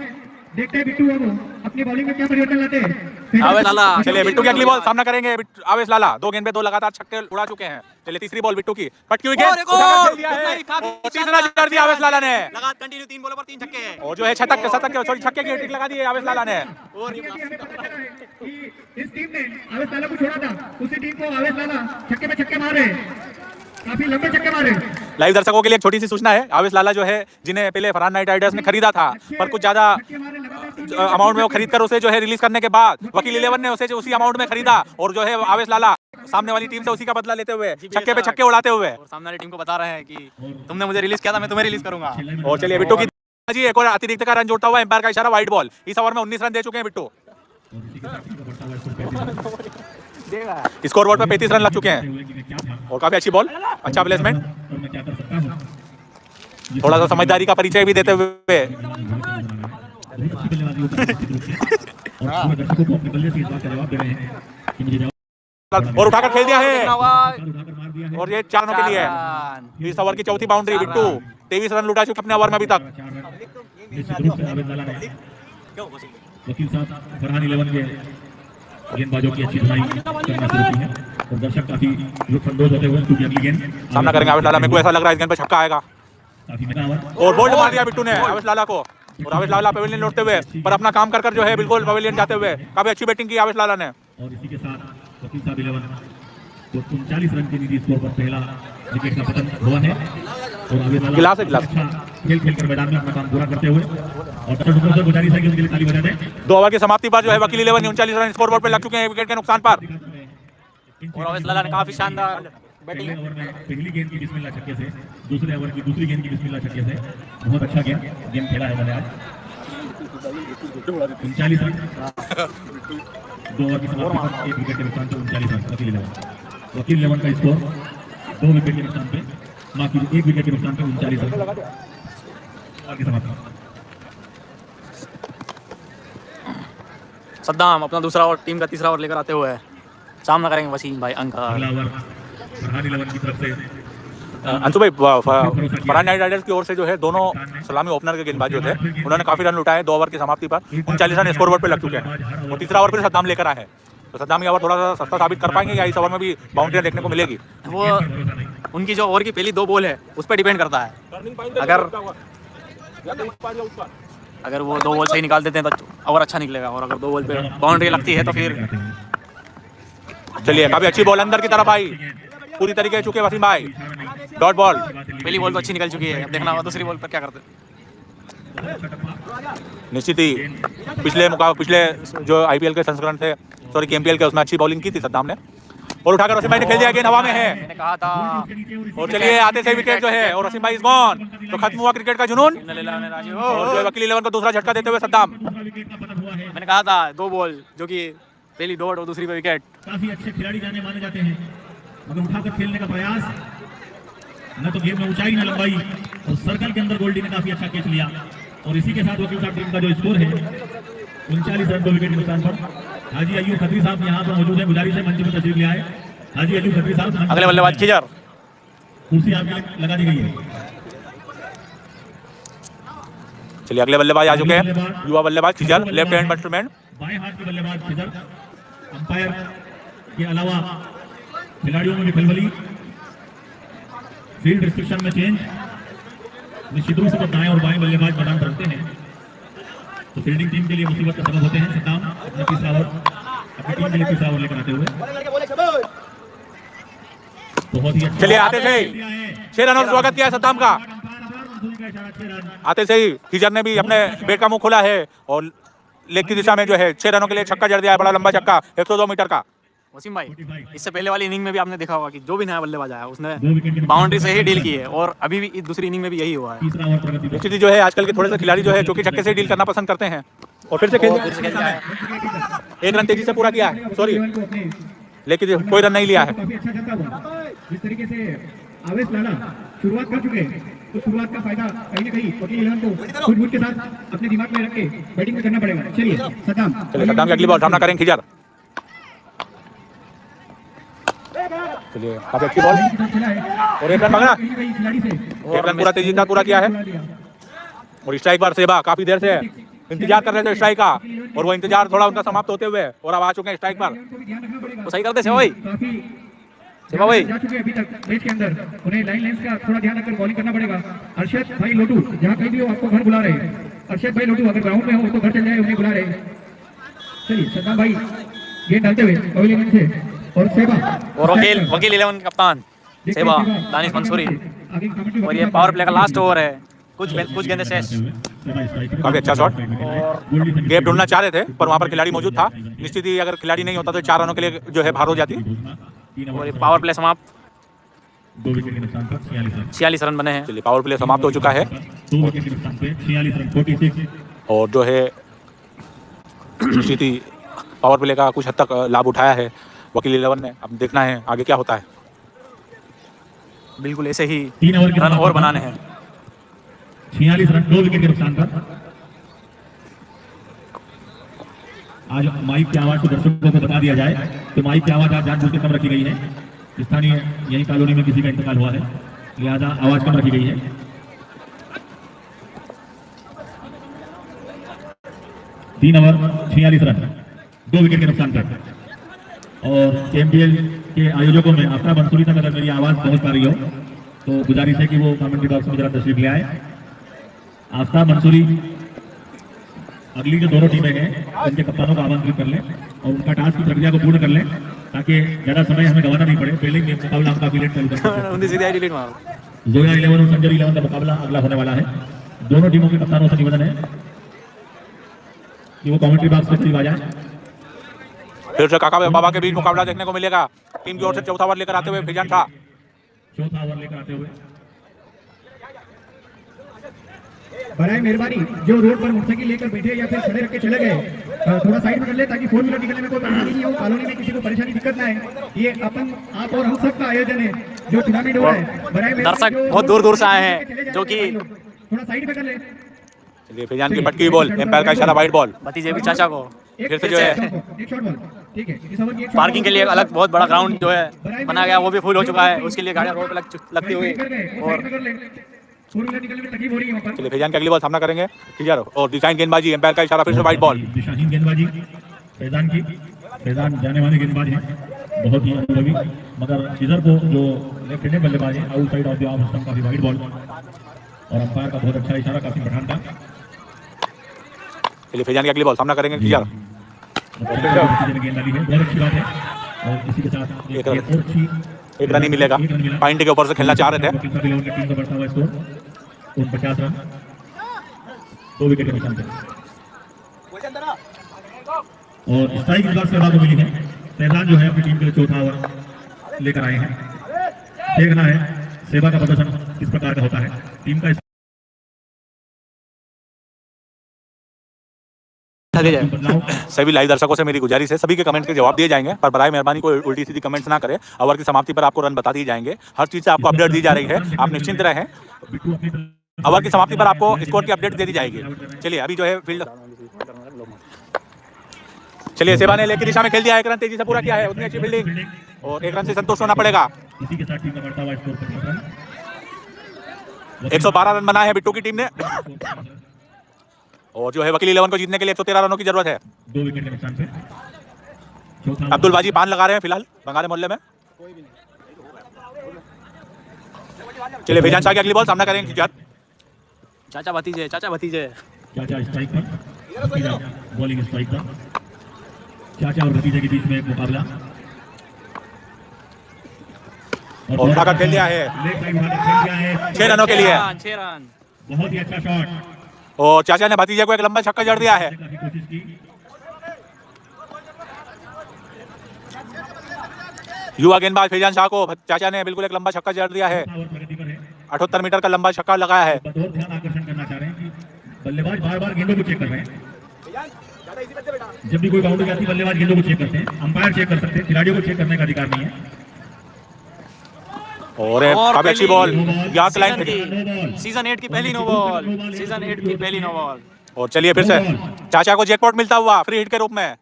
देखते हैं बिट्टू अब अपनी बॉलिंग में क्या परिवर्तन लाते हैं। आवेश लाला चलिए बिट्टू की अगली बॉल सामना करेंगे आवेश लाला। 2 गेंद पे 2 लगातार छक्के उड़ा चुके हैं। चलिए तीसरी बॉल बिट्टू की, पटकी हुई गेंद और एक और! उठाकर खेल दिया है, काफी और तीसरा कर दिया आवेश लाला ने, लगातार कंटिन्यू 3 बॉलों पर 3 छक्के। और जो है छक्के की हैट्रिक लगा दी है आवेश लाला ने। और हमें पता चला है कि इस टीम ने आवेश लाला को छोड़ा था, उसी टीम को आवेश लाला छक्के पे छक्के मारे, काफी लंबे छक्के मारे। लाइव दर्शकों के लिए एक छोटी सी सूचना है, आवेश लाला जो है जिन्हें पहले फरहान नाइट राइडर्स ने खरीदा था, पर कुछ ज्यादा अमाउंट में वो खरीद कर उसे जो है रिलीज करने के बाद वकील 11 ने उसे उसी अमाउंट में खरीदा, और जो है आवेश लाला सामने वाली टीम से उसी का बदला लेते हुए छक्के पे छक्के उड़ाते हुए, और सामने वाली टीम को बता रहे हैं कि तुमने मुझे रिलीज किया था, मैं तुम्हें रिलीज करूंगा। और चलिए बिट्टू की जी एक और अतिरिक्त का रन जोड़ता हुआ एम्पायर का इशारा वाइड बॉल। इस ओवर में 19 रन दे चुके हैं बिट्टू। स्कोर बोर्ड पे 35 रन लग चुके हैं, और काफी अच्छी बॉल, अच्छा प्लेसमेंट, थोड़ा सा समझदारी का परिचय भी देते हुए। और उठाकर खेल दिया है, और ये 4 रनों के लिए है। इस ओवर की चौथी बाउंड्री बिट्टू 23 रन लुटा चुके अपने ओवर में अभी तक। वकील साहब फरहान 11 के गेंदबाजों की अच्छी धुलाई करना शुरू की है, और दर्शक काफी लुत्फानंदोज होते हुए उनकी अगली गेंद सामना करेंगे आवेश लाला। मेरे को ऐसा लग रहा है इस गेंद पे छक्का आएगा, काफी महंगा ओवर। और बोल्ड मार दिया बिट्टू ने आवेश लाला को। और आवेश लाला पवेलियन लौटते हुए पर अपना काम कर जो है बिल्कुल पवेलियन जाते हुए काफी अच्छी बैटिंग की आवेश लाला ने। और इसी के साथ वकील साहब 11 को 39 रन के निजी स्कोर पर पहला विकेट का पतन हुआ है और आवेश लाला गिलास है, गिलास। अच्छा खेल कर मैदान में अपना काम पूरा करते हुए और दर्शकों से गुजारिश है कि उनके लिए ताली बजा दें। 2 ओवर की समाप्ति पर जो है वकील 11 39 रन स्कोर बोर्ड पर लग चुके हैं विकेट के नुकसान पर। और आवेश लाला ने काफी शानदार बैटिंग पहले ओवर में पहली गेंद की बिस्मिल्लाह छक्के से, दूसरे ओवर की दूसरी गेंद की बिस्मिल्लाह छक्के से बहुत अच्छा गेम खेला है मैंने आज। 39 रन 2 ओवर की समाप्ति पर 1 विकेट के नुकसान पे 39 रन वकील 11 का स्कोर 2 विकेट के नुकसान पे, माफ कीजिए 1 विकेट के नुकसान पे 39 रन ओवर की समाप्ति। सद्दाम अपना दूसरा और टीम का तीसरा ओवर लेकर आते हुए सामना करेंगे वसीम भाई अंका। अगला ओवर फरहान 11 की तरफ से अंशु भाई फरहान नाइट राइडर्स की ओर से जो है दोनों सलामी ओपनर के गेंदबाज जो थे उन्होंने काफी रन लुटाए 2 ओवर की समाप्ति पर 39 रन स्कोर बोर्ड पर लग चुके हैं और तीसरा ओवर फिर सद्दाम लेकर आए हैं। तो सद्दाम ये ओवर थोड़ा सा सस्ता साबित कर पाएंगे या इस ओवर में भी बाउंड्री देखने को मिलेगी? वो उनकी जो ओवर की पहली 2 बॉल है उस पर डिपेंड करता है। अगर वो 2 बॉल सही निकाल देते हैं तो ओवर अच्छा निकलेगा और अगर 2 बॉल पे बाउंड्री लगती है तो फिर चलिए काफी अच्छी बॉल अंदर की तरफ आई पूरी तरीके से चुके वसीम भाई। डॉट बॉल पहली बॉल तो अच्छी निकल चुकी है, अब देखना होगा दूसरी बॉल पर क्या करते हैं। निश्चित ही पिछले जो आईपीएल के संस्करण थे सॉरी केएमपीएल के उसमें अच्छी बॉलिंग की थी सद्दाम ने और उठाकर वसीम भाई ने खेल दिया गेंद हवा में है मैंने कहा था और चलिए आते से विकेट जो है और वसीम भाई इज गॉन। तो खत्म हुआ क्रिकेट का जुनून और जो है वकील 11 को दूसरा झटका देते हुए सद्दाम। मैंने कहा था 2 बॉल जो कि पहली डॉट और दूसरी पे विकेट। काफी अच्छे खिलाड़ी माने जाते हैं मगर उठाकर खेलने का प्रयास न तो गेम में ऊंचाई न लंबाई और सर्कल के अंदर गोल्डी ने काफी अच्छा कैच लिया और इसी के साथ वकील साहब टीम का जो स्कोर है 39 रन 2 विकेट के नुकसान पर। हाजी अयूब खत्री साहब यहाँ पर मौजूद है, गुजारिश है मंच में तशरीफ ले आए। हाजी अयूब खत्री साहब अगले बल्लेबाज खिजर कुर्सी आपके लिए लगा दी गई है। चलिए अगले बल्लेबाज आ चुके हैं युवा बल्लेबाज खिजर लेफ्ट हैंड बैट्समैन। बाएं हाथ के बल्लेबाज खिजर। अंपायर के अलावा खिलाड़ियों में भी खलबली, फील्ड रिस्ट्रिक्शन में चेंज। निश्चित रूप से तो दाएं और बाएं बल्लेबाज मैदान पर रहते हैं तो फील्डिंग टीम के लिए मुसीबत का सबब होते हैं। सद्दाम अपने तीसरा ओवर अपनी टीम के लिए तीसरा ओवर लेकर आते हुए बहुत ही अच्छा। चलिए आते से 6 रनों का स्वागत किया है सद्दाम का। आते से ही खिजर ने भी अपने बैट का मुंह खोला है और लेग की दिशा में जो है 6 रनों के लिए छक्का जड़ दिया है, बड़ा लंबा छक्का 102 मीटर का। वसीम भाई इससे पहले वाली इनिंग में भी आपने देखा होगा कि जो भी नया बल्लेबाज आया उसने बाउंड्री से ही डील की है और अभी भी दूसरी इनिंग में भी यही हुआ है। निश्चित जो है आजकल के थोड़े से खिलाड़ी जो है चौके छक्के से डील करना पसंद करते हैं और फिर से खेल 1 रन तेजी से पूरा किया है सॉरी लेकिन कोई रन नहीं लिया है। काफी अच्छा चलता हुआ जिस तरीके से आवेश लाला शुरुआत कर चुके हैं तो शुरुआत का फायदा कहीं ना कहीं वकील 11 को सूझबूझ के साथ अपने दिमाग में रख के बैटिंग करना पड़ेगा। चलिए सद्दाम की अगली बॉल सामना करेंगे खिजर। चलिए काफी अच्छी बॉल और 1 रन मांगा, खिलाड़ी से 1 रन पूरा तेजी का पूरा किया है और स्ट्राइक बार सेबा काफी देर से इंतजार कर रहे थे स्ट्राइक का और वो इंतजार थोड़ा उनका समाप्त होते हुए और अब आ चुके हैं स्ट्राइक पर। वो सही करते सेवा भाई सेवा भाई जा चुके हैं अभी तक मैच के अंदर, उन्हें लाइन लेंस का थोड़ा ध्यान रखकर बॉलिंग करना पड़ेगा। अर्शद भाई लोटू जहाँ कहीं भी हो आपको घर बुला रहे हैं। अर्शद भाई लोटू अगर ग्राउंड में हो तो घर चल जाए, उन्हें बुला रहे हैं। चलिए सद्दाम भाई गेंद डालते हुए पवेलियन से और सेवा और वकील 11 के कप्तान सेवा दानिश मंसूरी और ये पावर प्ले का लास्ट ओवर है। कुछ गेंदे शेष। काफी अच्छा शॉट और गैप ढूंढना चाह रहे थे पर वहां पर खिलाड़ी मौजूद था। निश्चित ही अगर खिलाड़ी नहीं होता तो 4 रनों के लिए जो है भार हो जाती और ये पावर प्ले समाप्त 46 रन बने हैं। चलिए पावर प्ले समाप्त हो चुका है और जो है निश्चित ही पावर प्ले का कुछ हद तक लाभ उठाया है वकील 11 ने। अब देखना है आगे क्या होता है। बिल्कुल ऐसे ही 3 रन और बनाने हैं। 46 रन 2 विकेट के नुकसान पर। आज माइक की आवाज को दर्शकों को बता दिया जाए तो माइक की आवाज आज जानबूझ के कम रखी गई है। स्थानीय यही कॉलोनी में किसी का इंतकाल हुआ है लिहाजा आवाज कम रखी गई है। तीन ओवर 46 रन 2 विकेट के नुकसान पर। और केएमपीएल के आयोजकों में आफ्ताब मंसूरी तक अगर मेरी आवाज पहुंच पा रही हो तो गुजारिश है कि वो कमेंट्री बॉक्स में जरा तशरीफ ले आए। आफ्ताब मंसूरी अगली जो दोनों टीमें हैं उनके कप्तानों को आमंत्रित कर लें और उनका टास्क की प्रक्रिया को पूर्ण कर लें ताकि ज़्यादा समय हमें गंवाना नहीं पड़े। पहले ही मुकाबला हम काफी लेट चालू कर उनकी सीधी आई डिलीट मारो। जोया 11 और संजय 11 का मुकाबला अगला होने वाला है। दोनों टीमों के कप्तानों से निवेदन है कि वो कमेंट्री बॉक्स के करीब आ जाए। फिर से काका बाबा के बीच मुकाबला देखने को मिलेगा। टीम की ओर से चौथा ओवर लेकर आते हुए फैजान शाह। चौथा ओवर लेकर आते हुए बराए मेहरबानी जो रोड पर मोटरसाइकिल लेकर बैठे या फिर खड़े रख के चले गए थोड़ा साइड में कर ले ताकि 4 व्हीलर निकलने में कोई परेशानी नहीं हो, कॉलोनी में किसी को परेशानी दिक्कत ना है। ये अपन आप और हम सब का आयोजन है जो टूर्नामेंट हो रहा है। बराए दर्शक बहुत दूर दूर से आए हैं जो कि थोड़ा साइड में कर ले। चलिए फैजान की पटकी बॉल, एम्पायर का इशारा वाइड बॉल। भतीजे भी चाचा को फिर से जो है एक शॉट बॉल, ठीक है। इस ओवर की एक shot पार्किंग के लिए एक ball। अलग बहुत बड़ा ग्राउंड जो है बना गया, वो भी फुल हो चुका है। उसके लिए गाड़ियां रोड पे लगती हुई और 4 व्हीलर निकलने में तकलीफ हो रही है वहाँ पर। चलिए फैजान की अगली बॉल सामना करेंगे क्लियर और डिजाइन गेंदबाजी, एम्पायर का इशारा फिर से वाइड बॉल। दिशाहीन गेंदबाजी फैजान की। फैजान जाने वाले गेंदबाज हैं, बहुत ही अनुभवी, मगर इधर को जो लेफ्ट हैंडेड बल्लेबाज है outside of the off stump, काफी वाइड बॉल और अंपायर का बहुत अच्छा इशारा, काफी पठान था। चलिए फैजान की अगली बॉल सामना करेंगे क्लियर। गेंद डाली है, बहुत अच्छी बात है और इसी के साथ एक रन ही मिलेगा। पॉइंट के ऊपर से खेलना चाह रहे थे। टीम का बढ़ता हुआ स्कोर 49 रन, 2 विकेट के नुकसान पे और स्ट्राइक इस बार सेवा को मिली है। फैजान जो है अपनी टीम के लिए चौथा ओवर लेकर आए हैं। देखना है सेवा का प्रदर्शन किस प्रकार का होता है। टीम का सभी लाइव दर्शकों से मेरी गुजारिश है, सभी के कमेंट के जवाब दिए जाएंगे, पर बराए मेहरबानी कोई उल्टी सीधी कमेंट्स ना करें। ओवर की समाप्ति पर आपको रन बता दिए जाएंगे, हर चीज़ से आपको अपडेट दी जा रही है, आप निश्चिंत रहें। ओवर की समाप्ति पर आपको स्कोर की अपडेट दे दी जाएगी। चलिए अभी जो है फील्ड, चलिए सेवा ने लेकर दिशा में खेल दिया, 1 रन तेजी से पूरा किया है, उतनी अच्छी फील्डिंग और 1 रन से संतुष्ट होना पड़ेगा। इसी के साथ टीम का बढ़ता हुआ स्कोर 25 रन, 112 रन बनाए हैं बिट्टू की टीम ने और जो है वकील 11 को जीतने के लिए 113 रनों की जरूरत है। 2 विकेट के नुकसान पे चौथा अब्दुल बाजी पान लगा रहे हैं फिलहाल बंगाले मोहल्ले में। चलिए फैजान शाह की अगली बॉल सामना करेंगे क्या? चाचा भतीजे चाचा स्ट्राइक पर, बॉलिंग स्ट्राइक पर चाचा और भतीजे के बीच में एक मुकाबला और उठाकर खेल दिया है लेग साइड उठाकर खेल दिया है 6 रनों के लिए 6 रन। बहुत ही अच्छा शॉट और चाचा ने भतीजे को एक लंबा छक्का जड़ दिया है। काफी कोशिश की। युवा गेंदबाज फैजान शाह को चाचा ने बिल्कुल एक लंबा छक्का जड़ दिया है। और प्रगति पर है, 78 मीटर का लंबा छक्का लगाया है। बतौर ध्यान आकर्षण करना चाह रहे हैं कि बल्लेबाज बार-बार गेंदों को चेक कर रहे हैं। जब भी कोई बाउंड्री आती है बल्लेबाज गेंदों को चेक करते हैं, अंपायर चेक कर सकते हैं, खिलाड़ियों को चेक करने का अधिकार नहीं है। और काफी अच्छी बॉल यार्ड लाइन सीजन 8 की पहली नो बॉल, सीजन 8 की पहली नो बॉल। और चलिए फिर से चाचा को जैकपॉट मिलता हुआ फ्री हिट के रूप में।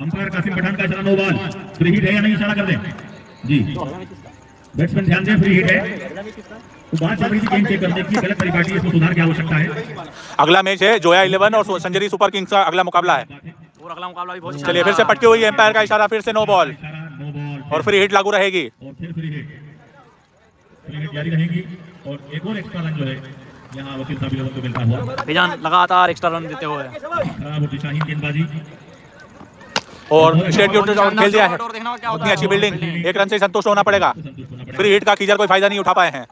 अंपायर कासिम पठान का इशारा नो बॉल, फ्री हिट है या नहीं इशारा कर दें जी। बैट्समैन ध्यान दें, फ्री हिट है तो बात चल रही थी गेंद चेक करने की, गलत परिपाटी है, इसमें सुधार की आवश्यकता है। अगला मैच है जोया 11 और संजरी सुपर किंग्स का अगला मुकाबला है। और अगला मुकाबला भी बहुत चलिए फिर से पटकी हुई है, एम्पायर का इशारा, फिर से नो बॉल नो बॉल और फ्री हिट लागू रहेगी। और फिर फ्री हिट जारी रहेगी और एक और एक्स्ट्रा रन जो है यहाँ वकील साहब 11 को मिलता हुआ। फैजान लगातार एक्स्ट्रा रन देते हुए खराब और दिशाहीन गेंदबाजी और स्टेट की खेल दिया है, उतनी अच्छी बिल्डिंग, 1 रन से संतुष्ट होना पड़ेगा। फ्री हिट का कीजर कोई फायदा नहीं उठा पाए हैं।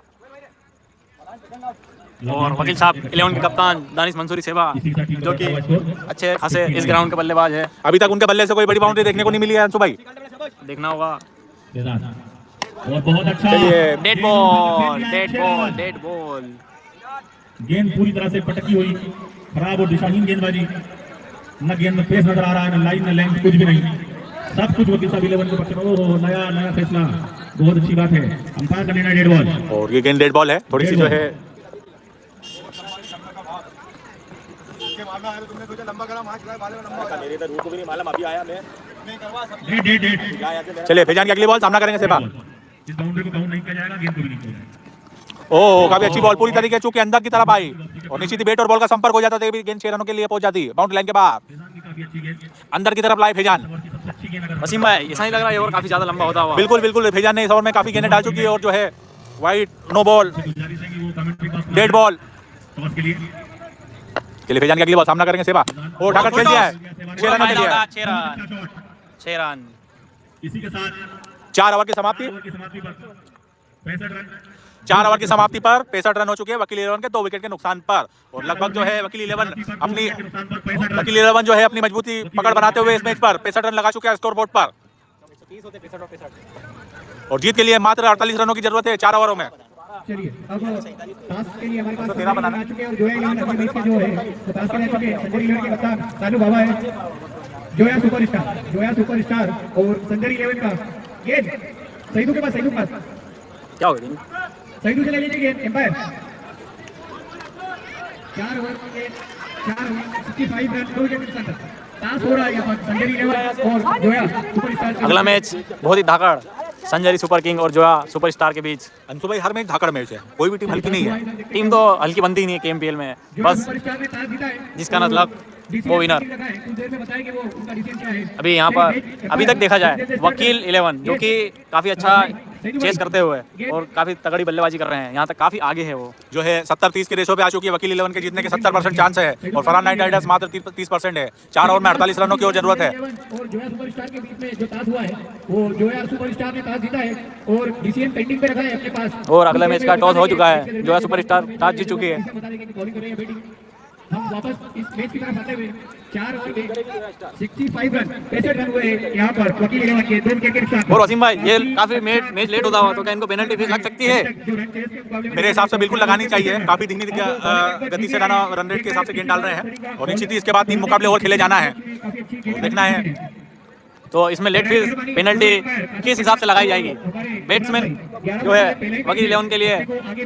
और वकील साहब 11 के कप्तान दानिश मंसूरी सेवा जो कि अच्छे खासे इस ग्राउंड के बल्लेबाज है। अभी तक उनके बल्ले से कोई बड़ी बाउंड्री देखने को नहीं मिली है अंशु भाई, देखना होगा। और बहुत अच्छा चलिए dead ball, dead ball, dead ball. गेंद पूरी तरह से पटकी हुई, खराब और दिशाहीन गेंदबाजी, न गेंद में पेस नजर आ रहा है, न लाइन न लेंथ, कुछ भी नहीं, सब कुछ वकील साहब 11 के पक्ष में। ओहो नया फैसला, बहुत अच्छी बात है, अंपायर का निर्णय डेड बॉल और ये गेंद डेड बॉल है, थोड़ी सी जो है चलिए फैजान की अगली बॉल सामना करेंगे सेवा। इस बाउंड्री को काउंट नहीं किया जाएगा, गेंद को भी नहीं किया जाएगा। ओह काफी अच्छी बॉल, पूरी तरीके चूंकि अंदर की तरफ आई और निश्चित ही बैट और बॉल का संपर्क हो जाता था, गेंद 6 रनों के लिए पहुंच जाती बाउंड्री लाइन के बाहर। काफी अच्छी गेंद, अंदर की तरफ लाए फैजान। सबसे अच्छी गेंद अगर वसीम भाई ऐसा नहीं लग रहा है और काफी ज्यादा लंबा होता हुआ। बिल्कुल बिल्कुल फैजान ने इस ओवर में काफी गेंदें डाल चुकी है और जो है वाइड नो बॉल गुजारिश है कि वो कमेंट्री बॉक्स में डेड बॉल। टॉस के लिए चलिए फैजान की अगली बॉल सामना करेंगे सेवा और उठाकर खेल दिया है 6 रनों के लिए 6 रन। इसी के साथ 4 ओवर की समाप्ति 4 ओवर की समाप्ति पर 65 रन हो चुके हैं वकील 11 के 2 विकेट के नुकसान पर। और लगभग जो है वकील 11 जो है अपनी मजबूती पकड़ बनाते हुए इस मैच पर 65 रन लगा चुके हैं स्कोर बोर्ड पर। और जीत के लिए मात्र 48 रनों की जरूरत है 4 ओवरों में। चलिए अब टास्क के लिए हमारे पास तो तेरा बनाना आ चुके हैं और जोया इलेवन अपने मैच के जो है तो टास्क के लिए आ चुके हैं। संजय इलेवन के कप्तान सानू बाबा है, जोया सुपरस्टार और संजय इलेवन का गेंद सईदू के पास क्या हो गया? सईदू से ले लीजिए गेंद एम्पायर। 4 ओवर के 65 रन 2 विकेट के साथ टास्क हो रहा है यहाँ पर संजय इलेवन और जोया सुपरस्टार। अगला मैच बहुत ही धाकड़ संजय सुपर किंग और जोया सुपरस्टार के बीच। अंशु भाई हर मैच धाकड़ मैच है, कोई भी टीम हल्की नहीं है। टीम तो हल्की बनती ही नहीं है केएमपीएल में, बस जिसका न लक वो विनर। अभी यहाँ पर अभी तक देखा जाए वकील 11 जो कि काफी अच्छा चेस करते हुए और काफी तगड़ी बल्लेबाजी कर रहे हैं, यहाँ तक काफी आगे है वो। जो है 70-30 के रेशो पे आ चुकी है वकील 11 के जीतने के 70% चांस है और फरहान नाइट राइडर्स मात्र 30% है। 4 ओवर में 48 रनों की और जरूरत है। और जोया सुपरस्टार के बीच में जो टास्क हुआ है वो जोया सुपरस्टार ने टास्क जीता है और डिसीजन पेंडिंग पे रखा है अपने पास। और अगले मैच का टॉस हो चुका है, जोया सुपरस्टार टॉस जीत चुकी है। हम वापस इस मैच की तरफ आते हुए 4 ओवर में 65 रन 65 रन हुए यहाँ पर वकील 11 के 2 विकेट के नुकसान। और वसीम भाई ये काफी मैच लेट होता हुआ तो क्या इनको पेनल्टी फीस लग सकती है? मेरे हिसाब से बिल्कुल लगानी चाहिए। काफी धीमी गति से रन रेट के हिसाब से गेंद डाल रहे हैं और निश्चित ही इसके बाद 3 मुकाबले और खेले जाना है, देखना है। तो इसमें लेट फीस पेनल्टी किस हिसाब से लगाई जाएगी? बैट्समैन जो है वकील 11 के लिए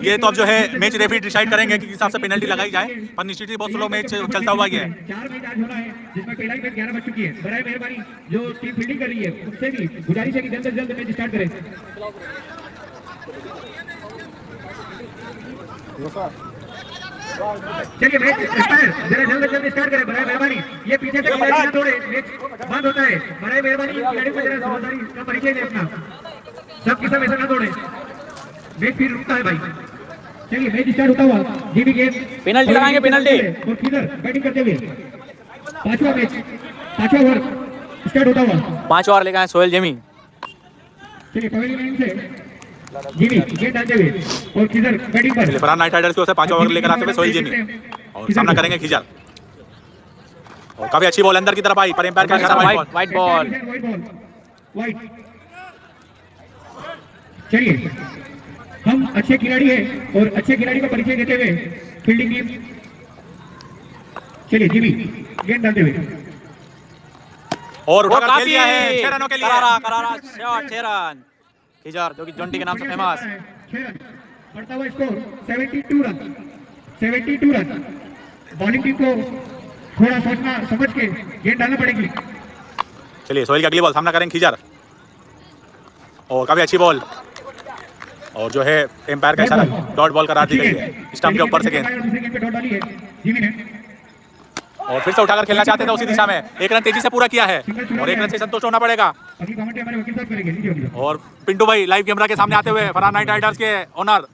ये तो अब जो है मैच रेफरी डिसाइड करेंगे कि किस हिसाब से पेनल्टी लगाई जाए, पर निश्चित ही बहुत स्लो मैच चलता हुआ ये है। 4 मैच आज होना है जिसमें पहला ही मैच 11 बज चुकी है। बराए मेहरबानी जो टीम फील्डिंग कर रही है उससे भी गुजारिश है कि जल्द से जल्द मैच स्टार्ट करें। चलिए मैच स्टार्ट जरा जल्द से जल्द स्टार्ट करें बराए मेहरबानी। ये पीछे से खिलाड़ी ना तोड़े, मैच बंद होता है। बराए मेहरबानी खिलाड़ी को जरा समझदारी का परिचय दें अपना, सब की सब ऐसा ना तोड़े, मैच फिर रुकता है भाई। चलिए मैच स्टार्ट होता हुआ जी भी गेंद पेनल्टी लगाएंगे, पेनल्टी। और किधर बैटिंग करते हुए 5वां मैच 5वां ओवर स्टार्ट होता हुआ 5 ओवर लेकर आए सोहेल जेमी। चलिए पवेलियन से जीवी गेंद डालते हुए और किधर बैटिंग पर चलिए फरहान नाइट राइडर्स की ओर से 5 ओवर लेकर आते हुए सोहेल जेमी और सामना करेंगे खिजर। और काफी अच्छी बॉल अंदर की तरफ आई पर एम्पायर का इशारा वाइट बॉल। वाइट। चलिए हम अच्छे खिलाड़ी हैं और अच्छे खिलाड़ी का परिचय देते हुए फील्डिंग टीम। चलिए जीवी गेंद डालते हुए और उठाकर खेल दिया है 6 रनों के लिए। करारा शॉट 6 रन। खिजर जो कि जोंटी के नाम से फेमस। 6 रन बढ़ता हुआ स्कोर 72 रन। बॉलिंग टीम को थोड़ा सोचना समझ के गेंद डालना पड़ेगी। चलिए सोहेल की अगली बॉल सामना करेंगे खिजर और काफी अच्छी बॉल और जो है एम्पायर का इशारा डॉट बॉल करार दी गई है स्टंप के ऊपर से गेंद। दूसरी गेंद पे डॉट डाली है जीवी ने और फिर से उठाकर खेलना चाहते थे उसी दिशा में। 1 रन तेजी से पूरा किया है और 1 रन से संतुष्ट होना पड़ेगा। अभी कमेंट हमारे वकील साहब करेंगे। लीजिए और पिंटू भाई लाइव कैमरा के सामने आते हुए फरहान नाइट राइडर्स के ओनर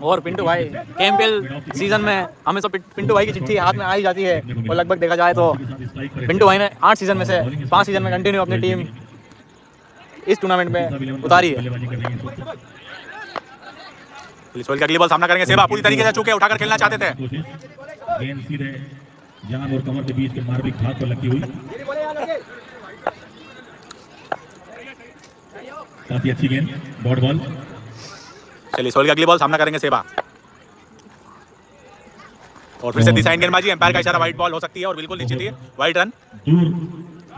और पिंटू भाई केएमपीएल सीजन में हमें तो पिंटू भाई की चिट्ठी हाथ में आ ही जाती है और लगभग देखा जाए तो पिंटू भाई ने 8 सीजन में से 5 सीजन में कंटिन्यू अपनी टीम इस टूर्नामेंट में उतारी है। सोहेल की अगली बॉल सामना करेंगे सेवा पूरी तरीके से चूके उठाकर खेलना चाहते थे। गेंद सीधे जान और कमर के बीच के मार्मिक भाग पर लगती हुई काफी अच्छी गेंद डॉट बॉल। चलिए सोहेल की अगली बॉल सामना करेंगे सेवा और फिर से दिशा गेंदबाजी एम्पायर का इशारा वाइट बॉल हो सकती है और बिल्कुल निश्चित ही वाइट रन। दूर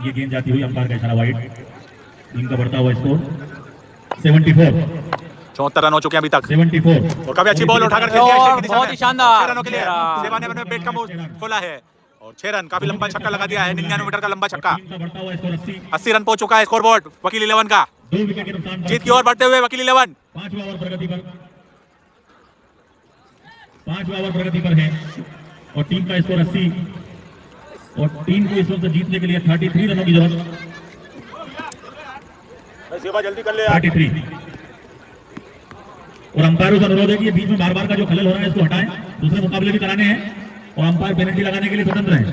ये गेंद जाती हुई अंपायर का इशारा वाइट। टीम का बढ़ता हुआ स्कोर 74 74 रन हो चुके हैं अभी तक 74 और काफी अच्छी बॉल उठाकर खेल दिया है बहुत ही शानदार 6 रनों के लिए। सेवा ने अपने पेट का मुंह खोला है और 6 रन काफी लंबा छक्का लगा दिया है 99 मीटर का लंबा छक्का। टीम का बढ़ता हुआ स्कोर 80 रन पहुंच चुका है स्कोरबोर्ड वकील 11 का। 2 विकेट के नुकसान पर जीत की ओर बढ़ते हुए वकील 11 5वां ओवर प्रगति पर है और टीम का स्कोर 80 और टीम को इस वक्त जीतने के लिए 33 रनों की जरूरत। सेवा जल्दी कर ले 33 और अंपायरों से अनुरोध है कि ये बीच में बार बार का जो खलल हो रहा है इसको हटाएं। दूसरे मुकाबले भी कराने हैं और अंपायर पेनल्टी लगाने के लिए स्वतंत्र है।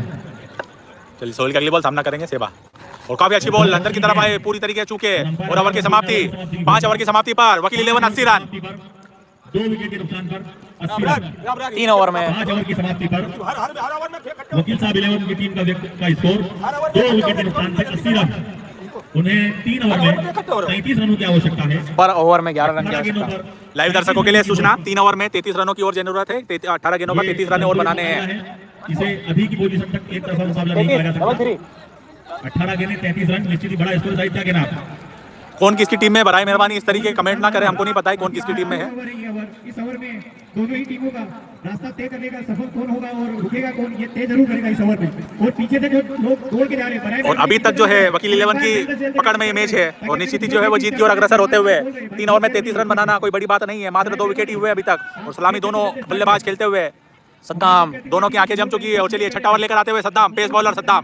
चलिए सोहेल की अगली बॉल सामना करेंगे सेबा और काफी अच्छी बॉल अंदर की तरफ आए पूरी तरीके से चूके और ओवर की समाप्ति 5 ओवर की समाप्ति पर वकील 11 80 रन 2 विकेट के नुकसान पर 80 रन 3 ओवर में 5 ओवर की समाप्ति पर वकील साहब 11 की टीम का स्कोर 2 विकेट के नुकसान से 80 रन। उन्हें 3 ओवर में 33 रनों की आवश्यकता है। पर ओवर में 11 रन की 18 गेंदों आवश्यकता। पर लाइव दर्शकों के लिए सूचना 3 ओवर में 33 रनों की और जरूरत है 18 गेंदों पर 33 रन और बनाने हैं। इसे अभी की पोजीशन तक एक तरफा मुकाबला नहीं किया जा सकता। 18 गेंदें 33 रन निश्चित ही बड़ा स्कोर साहित्य के नाम। कौन किसकी टीम में बराए मेहरबानी इस तरीके कमेंट ना करें, हमको नहीं पता है कौन किसकी टीम में है। इस ओवर में दोनों ही टीमों का रास्ता तय करने का सफल कौन होगा और रुकेगा कौन, ये तय जरूर करेगा इस ओवर में। और पीछे से जो लोग दौड़ के जा रहे हैं और अभी तक जो है वकील 11 की पकड़ में ये मैच है और निश्चित ही जो है वो जीत की ओर अग्रसर होते हुए 3 ओवर में 33 रन बनाना कोई बड़ी बात नहीं है। मात्र 2 विकेट ही हुए अभी तक और सलामी दोनों बल्लेबाज खेलते हुए सद्दाम दोनों की आंखें जम चुकी है। और चलिए छठा ओवर लेकर आते हुए सद्दाम पेस बॉलर सद्दाम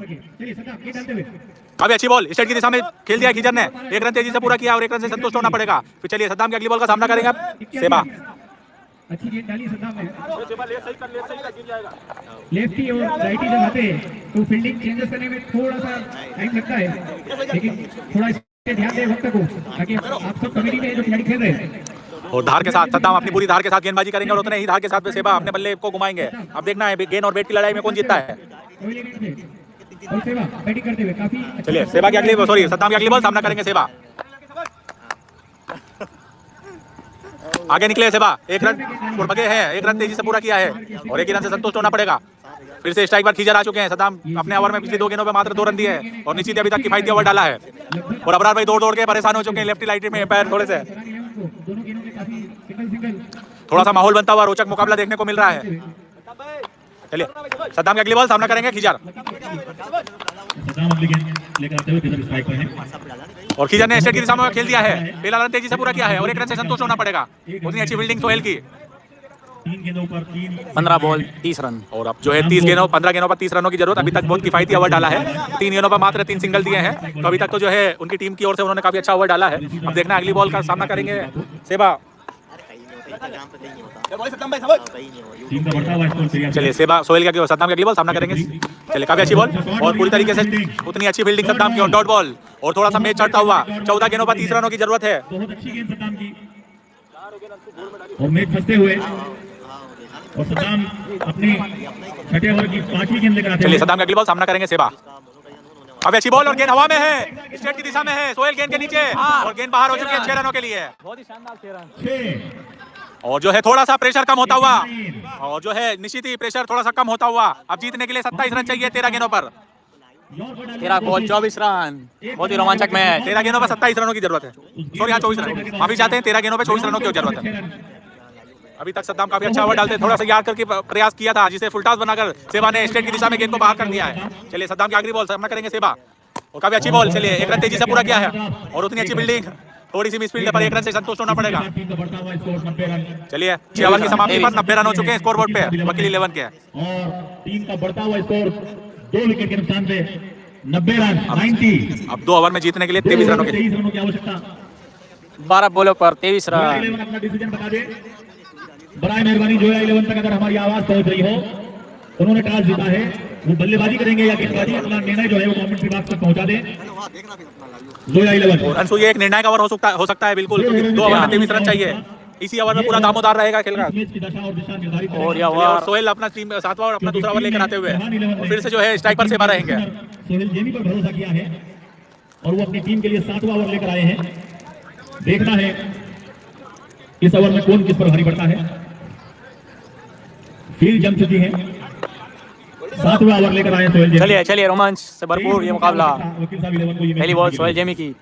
काफी अच्छी बॉल स्ट्रेट की दिशा में खेल दिया खिजर ने, 1 रन तेजी से पूरा किया और 1 रन से संतुष्ट होना पड़ेगा। फिर चलिए सद्दाम की अगली बॉल का सामना करेंगे सेबा। अच्छी गेंद डाली सद्दाम ने। लेफ्टी और राइटी जब आते हैं तो फील्डिंग चेंजेस करने में थोड़ा सा टाइम लगता है, लेकिन थोड़ा इस पे ध्यान दें वक्त को, ताकि आप सब कमेटी में जो खिलाड़ी खेल रहे हैं और धार के साथ सद्दाम अपनी पूरी धार के साथ गेंदबाजी करेंगे और उतने ही धार के साथ सेबा अपने बल्ले को घुमाएंगे। अब देखना है गेंद और बैट की लड़ाई में कौन जीतता है। और सेवा बैटिंग करते हुए काफी चलिए सेबा की अगली सॉरी सद्दाम की अगली बॉल सामना करेंगे सेबा। आगे निकले सेबा 1 रन और बगे हैं, 1 रन तेजी से पूरा किया है और 1 ही रन से संतुष्ट होना पड़ेगा। फिर से स्ट्राइक पर खींचर आ चुके हैं सद्दाम अपने ओवर में पिछली 2 गेंदों पे मात्र 2 रन दिए हैं और निश्चित अभी तक किफायती ओवर डाला है। और अबरार भाई दौड़ दौड़ के परेशान हो चुके हैं लेफ्ट राइट में पैर थोड़े से, थोड़ा सा माहौल बनता हुआ रोचक मुकाबला देखने को मिल रहा है। चलिए सद्दाम की अगली बॉल सामना करेंगे खिजर सद्दाम अगली गेंद लेकर आते हुए किधर स्ट्राइक पर है और खिजर ने स्ट्रेट की दिशा में खेल दिया है, पहला रन तेजी से पूरा किया है और 1 रन से संतुष्ट होना पड़ेगा। उतनी अच्छी फील्डिंग सोहेल की। 3 गेंदों पर 15 बॉल 30 रन और अब जो है 15 गेंदों पर 30 रनों की जरूरत। अभी तक बहुत किफायती ओवर डाला है, 3 गेंदों पर मात्र 3 सिंगल दिए हैं तो अभी तक तो जो है उनकी टीम की ओर से उन्होंने काफी अच्छा ओवर डाला है। अब देखना अगली बॉल का सामना करेंगे सेबा। टीम का बढ़ता हुआ स्कोर तैयार। चलिए सेबा सोहेल का सद्दाम की अगली बॉल सामना करेंगे। चलिए काफी अच्छी बॉल और पूरी तरीके से उतनी अच्छी फील्डिंग सद्दाम की और डॉट बॉल और थोड़ा सा मैच चढ़ता हुआ 14 गेंदों पर 30 रनों की जरूरत है। बहुत अच्छी गेंद सद्दाम की और मैच फंसते हुए और सद्दाम अपनी छठे ओवर की 5वीं गेंद लेकर आते चलिए हैं। सद्दाम की अगली बॉल सामना करेंगे सेबा। काफी अच्छी बॉल और गेंद हवा में है, स्ट्रेट की दिशा में है, सोहेल गेंद के नीचे और गेंद बाहर हो चुकी है 6 रनों के लिए। बहुत ही शानदार 6 रन। 6 और जो है थोड़ा सा प्रेशर कम होता हुआ और जो है निश्चित ही प्रेशर थोड़ा सा कम होता हुआ अब जीतने के लिए 27 रन चाहिए 13 गेंदों पर। 13 बॉल 24 रन, बहुत ही रोमांचक मैच। 13 गेंदों पर 27 रनों की जरूरत है। सॉरी यहाँ 24 रन माफी चाहते हैं, 13 गेंदों पर 24 रनों की जरूरत है। अभी तक सद्दाम काफी अच्छा ओवर डालते थोड़ा सा याद करके प्रयास किया था जिसे फुल टॉस बनाकर सेबा ने स्ट्रेट की दिशा में गेंद को बाहर कर दिया है। चलिए सद्दाम की आखिरी बॉल सामना करेंगे सेबा और काफी अच्छी बॉल। चलिए 1 रन तेजी से पूरा किया है और उतनी अच्छी बिल्डिंग, थोड़ी सी मिसफील्ड पर 1 रन से संतुष्ट होना पड़ेगा। टीम का बढ़ता हुआ स्कोर 90 रन चलिए 6 ओवर की समाप्ति पर 90 रन हो चुके हैं स्कोर बोर्ड पे वकील 11 के। और टीम का बढ़ता हुआ स्कोर 2 विकेट के नुकसान पे 90 रन 90। अब 2 ओवर में जीतने के लिए 23 रनों की 23 रनों की आवश्यकता। 12 बॉलों पर 23 जोया रन। 11 अपना डिसीजन बता दे। बराए मेहरबानी जोया 11 तक अगर हमारी आवाज पहुंच रही हो, उन्होंने टॉस जीता है, वो बल्लेबाजी करेंगे या गेंदबाजी, अपना निर्णय जो है वो कमेंट्री बॉक्स तक पहुंचा दें। जोया 11 अंशु ये एक निर्णायक ओवर हो सकता है बिल्कुल, क्योंकि 2 ओवर में 23 रन चाहिए। इसी ओवर में पूरा दामोदार रहेगा खेल का। मैच की दशा और दिशा निर्धारित और करेगा। यह और ओवर सोहेल अपना टीम 7वां और अपना दूसरा ओवर लेकर आते हुए और फिर से जो है स्ट्राइक पर सेबा रहेंगे। सोहेल जेमी पर भरोसा किया है और वो अपनी टीम के लिए 7वां ओवर लेकर आए हैं। देखना है इस ओवर में कौन किस पर भारी पड़ता है। फील्ड जम चुकी है, 7वां ओवर लेकर आए सोहेल जेमी। चलिए चलिए रोमांच से भरपूर ये मुकाबला। वकील साहब 11 को ये मैच पहली बॉल सोहेल जेमी की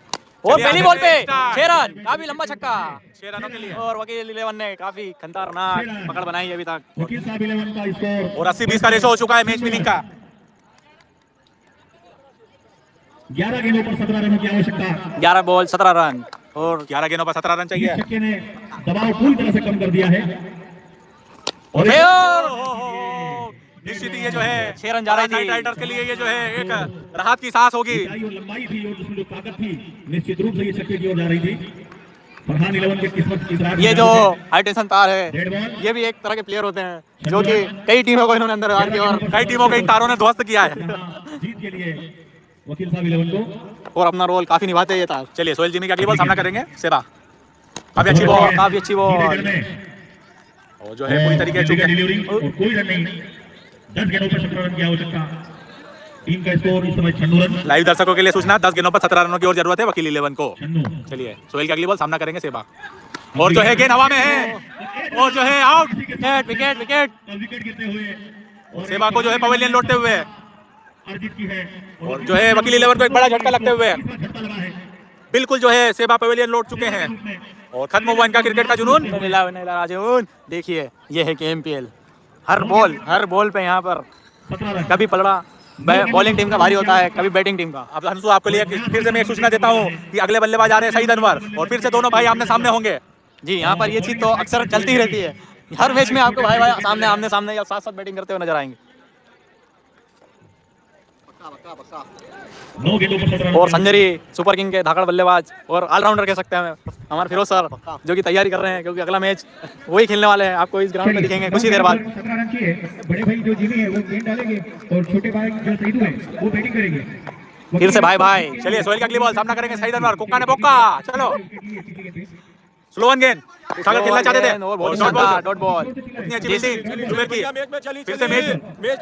और पहली बॉल पे 6 रन, काफी लंबा छक्का 6 रनों के लिए और वकील 11 ने काफी खतरनाक पकड़ बनाई अभी तक। वकील साहब 11 का स्कोर और 80-20 का रेशो हो चुका है मैच विनिंग का। 11 गेंदों पर 17 रनों की आवश्यकता। 11 बॉल 17 रन और 11 गेंदों पर 17 रन चाहिए। इस छक्के ने दबाव पूरी तरह से कम कर दिया है और निश्चित ही ये जो है 6 रन जा रही थी। राइडर्स के लिए ये जो है एक राहत की सांस होगी। ऊंचाई और लंबाई थी और जिसमें जो ताकत थी, निश्चित रूप से ये छक्के की ओर जा रही थी। फरहान 11 के किस्मत इजरार ये जो हाई टेंशन तार है रेड बॉल ये भी एक तरह के प्लेयर होते हैं जो कि कई टीमों को इन्होंने अंदर गाड़ दिया और कई टीमों के इन तारों ने ध्वस्त किया है। जीत के लिए वकील साहब 11 को और अपना रोल काफी निभाते हैं ये तार। चलिए सोहेल जिमी की अगली बॉल सामना करेंगे सेबा। काफी अच्छी बॉल काफी अच्छी बॉल और जो है पूरी तरीके से चूक डिलीवरी और कोई रन नहीं 10 गेंदों पर 17 रन की आवश्यकता। टीम का स्कोर इस समय 96 रन। लाइव दर्शकों के लिए सूचना 10 गेंदों पर 17 रनों की और जरूरत है वकील 11 को। 96 चलिए सोहेल की अगली बॉल सामना करेंगे सेबा और जो है गेंद हवा में है और जो है out. Wicket wicket wicket wicket गिरते हुए सेबा को जो है पवेलियन लौटते हुए अर्जित की है और जो है वकील 11 को एक बड़ा झटका लगते हुए झटका लगा है बिल्कुल जो है सेबा पवेलियन लौट चुके हैं और खत्म हुआ इनका क्रिकेट का जुनून। राजून देखिए ये है KMPL। हर बॉल पे यहाँ पर 17 रन। कभी पलड़ा बॉलिंग टीम का भारी होता है कभी बैटिंग टीम का। अब हंसू आपके लिए फिर से मैं एक सूचना देता हूँ कि अगले बल्लेबाज आ रहे हैं सईद अनवर और फिर से दोनों भाई आमने सामने होंगे। जी यहाँ पर ये चीज तो अक्सर चलती ही रहती है। हर मैच में आपको भाई सामने आमने सामने या साथ साथ बैटिंग करते हुए नजर आएंगे। 9 गेंदों पर 17 रन। और संजरी सुपर किंग के धाकड़ बल्लेबाज और ऑलराउंडर कह सकते हैं हमारे फिरोज सर जो कि तैयारी कर रहे हैं क्योंकि अगला मैच वही खेलने वाले हैं। आपको इस ग्राउंड में दिखेंगे कुछ ही देर बाद। 17 रन की है। बड़े भाई जो जिमी है वो गेंद डालेंगे और छोटे भाई जो सईदू है वो बैटिंग करेंगे। फिर से भाई भाई चलिए सोहेल की अगली बॉल सामना करेंगे सईद अनवर। कुक्का ने बोक्का चलो स्लो वन गेंद उठाकर खेलना चाहते थे और बहुत और शानदार डॉट बॉल। इतनी अच्छी फील्डिंग जुबेर की फिर से मैच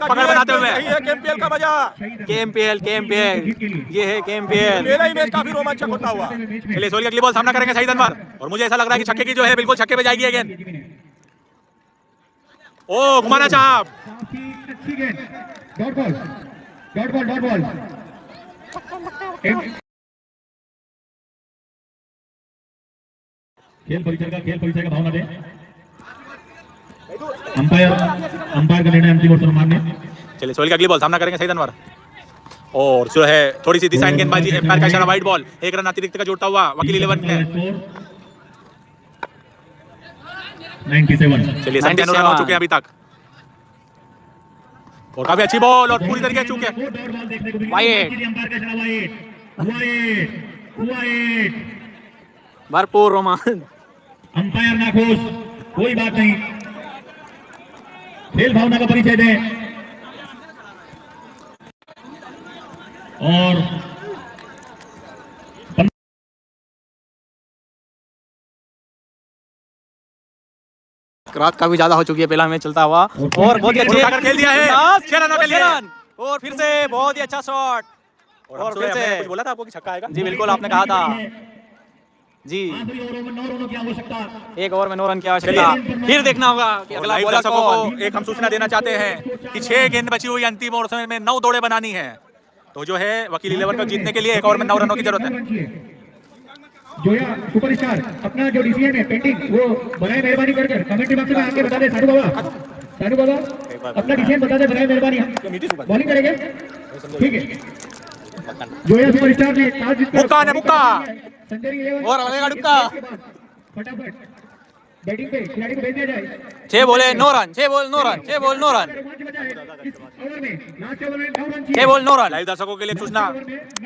पकड़ बनाते हुए KMPL का मजा KMPL ये है KMPL। मेरा ही मैच काफी रोमांचक होता हुआ। चलिए सोहेल की अगली बॉल सामना करेंगे सईद अनवर और मुझे ऐसा लग रहा है कि छक्के की जो है बिल्कुल छक्के पे जाएगी गेंद। ओ घुमाना चाह काफी अच्छी गेंद डॉट बॉल खेल परिचय का भावना दें। अंपायर का निर्णय अंतिम और सर्वमान्य। चलिए सोहेल की अगली बॉल सामना करेंगे सईद अनवर और जो है थोड़ी सी दिशाहीन गेंदबाजी एम्पायर का इशारा वाइड बॉल। एक रन अतिरिक्त का जोड़ता हुआ वकील 11 ने। 97। चलिए 97 रन हो चुके हैं अभी तक और काफी अच्छी बॉल और पूरी तरीके से चूके। डॉट बॉल देखने को मिली। वाइड। अंपायर का इशारा वाइड। भरपूर रोमांच। अंपायर नाखुश कोई बात नहीं। खेल भावना का परिचय दें और रात काफी ज्यादा हो चुकी है। पहला मैच चलता हुआ और बहुत ही अच्छे उठाकर खेल दिया है। 6 रनों के लिए। 6 रन और फिर से बहुत ही अच्छा शॉट और फिर से कुछ बोला था आपको कि छक्का आएगा। जी बिल्कुल आपने कहा था जी। आखिरी ओवरों में 9 रनों की आवश्यकता। एक ओवर में 9 रन की आवश्यकता। फिर देखना होगा कि अगला लाइव बॉलर दर्शकों को को एक हम सूचना देना चाहते हैं कि 6 गेंद बची हुई अंतिम ओवर में 9 दौड़े बनानी है तो जो है वकील 11 को जीतने के लिए एक ओवर में 9 रनों की जरूरत है। जोया सुपरस्टार अपना जो डिसीजन है पेंडिंग वो बनाए मेहरबानी कर कमेंट्री बॉक्स में आके बता दे। साधु बाबा अपना डिसीजन बता दे बनाए मेहरबानी। बॉलिंग करेंगे ठीक है। जोया सुपरस्टार ने टॉस जीतकर बुक्का ने बुक्का संजरी 11 और अगले का डुक्का। फटाफट बैटिंग पे खिलाड़ी को भेज दिया जाए। 6 बोले 9 run 6 ball 9 run 6 ball 9 run रोमांच बचा है इस ओवर में। लास्ट ओवर में 9 रन 6 बॉल 9 रन। लाइव दर्शकों के लिए सूचना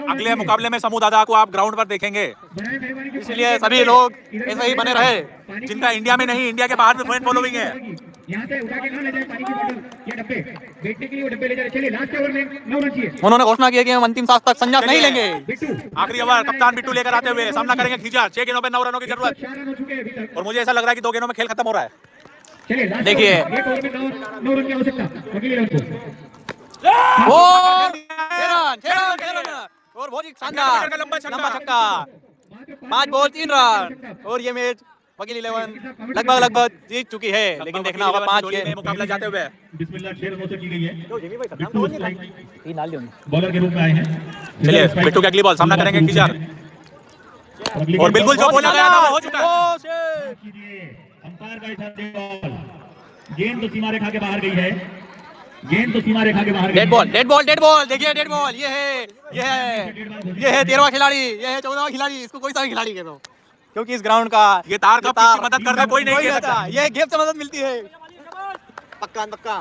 अगले मुकाबले में समूह दादा को आप ग्राउंड पर देखेंगे बनाए मेहरबानी इसलिए सभी लोग ऐसे ही बने रहे जिनका इंडिया में नहीं इंडिया के बाहर में फैन फॉलोइंग है। यहाँ से उठा के ना ले जाए पानी की बोतल या डब्बे बैठने के लिए वो डब्बे ले जाए। चलिए लास्ट ओवर में 9 रन चाहिए। उन्होंने घोषणा की कि हम अंतिम सांस तक संन्यास नहीं लेंगे। बिट्टू आखिरी ओवर कप्तान बिट्टू लेकर आते हुए सामना करेंगे खींचा। 6 गेंदों पे 9 रनों की जरूरत 4 रन हो चुके हैं अभी तक। और मुझे ऐसा लग रहा है कि 2 गेंदों में खेल खत्म हो रहा है। चलिए लास्ट देखिए। एक ओवर में 9 रन की आवश्यकता वकील 11 को। वो 6 रन और बहुत ही शानदार लंबा छक्का। 5 बॉल 3 रन और ये मैच वकील 11 लगभग जीत चुकी है लेकिन देखना होगा 5 में गेंद मुकाबला जाते हुए बिस्मिल्लाह 6 रनों से की गई है। बिट्टू स्ट्राइक बॉलर के रूप में आए हैं। चलिए बिट्टू की अगली बॉल सामना करेंगे खींचा और बिल्कुल जो बोला गया था वो हो चुका है। कीजिए अंपायर का इशारा बॉल। गेंद तो सीमा रेखा के बाहर गई है। गेंद तो सीमा रेखा के बाहर गई है। डेड बॉल देखिए डेड बॉल ये है 13वां खिलाड़ी ये है 14वां खिलाड़ी इसको कोई सा भी खिलाड़ी कह दो क्योंकि इस ग्राउंड का ये तार का किसी मदद करने कोई नहीं कह सकता। ये गेम से मदद मिलती है पक्का।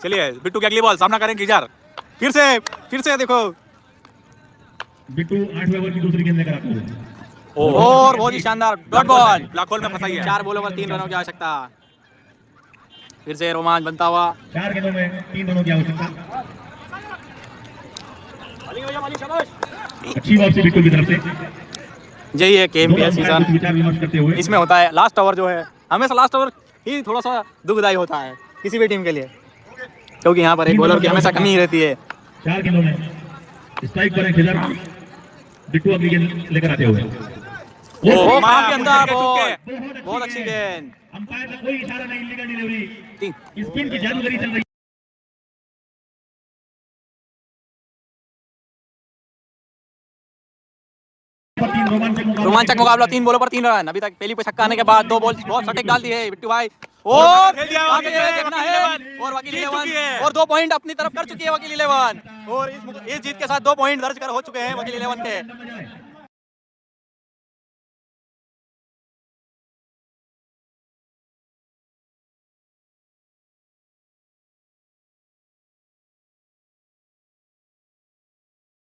चलिए बिट्टू की अगली बॉल सामना करेंगे खींचा फिर से देखो बिट्टू 8वें ओवर की दूसरी गेंद लेकर आता है। और बहुत ही शानदार डॉट बॉल, ब्लैक होल में फंसाई है। 4 बॉलों पर 3 रनों की आवश्यकता। फिर से रोमांच बनता हुआ। 4 गेंदों में 3 रनों की आवश्यकता। अच्छी वापसी बिट्टू की तरफ से। यही है केएमपीएल दोनों सीजन, कुछ विचार विमर्श करते हुए इसमें होता है लास्ट ओवर जो है, हमेशा लास्ट ओवर ही थोड़ा सा दुखदायी होता है किसी भी टीम के लिए, क्योंकि यहाँ पर एक बॉलर की हमेशा कमी ही रहती है। 4 गेंदों में स्ट्राइक पर है खिजर। बिट्टू अगली गेंद लेकर आते हुए। ओह, मारा, काफी अंदर चुके, बॉल, बहुत अच्छी गेंद। अंपायर का कोई इशारा नहीं, इलीगल डिलीवरी। 3 स्पिन की जादूगरी चल रही है। रोमांचक मुकाबला, 3 बॉलों पर 3 रन। अभी तक पहली पे छक्का आने के बाद 2 बॉल बहुत सटीक डाल दी है बिट्टू भाई। और काफी देखना है, और वकील 11 और 2 पॉइंट अपनी तरफ कर चुकी है वकील 11, और इस जीत के साथ 2 पॉइंट दर्ज कर हो चुके हैं वकील 11 के।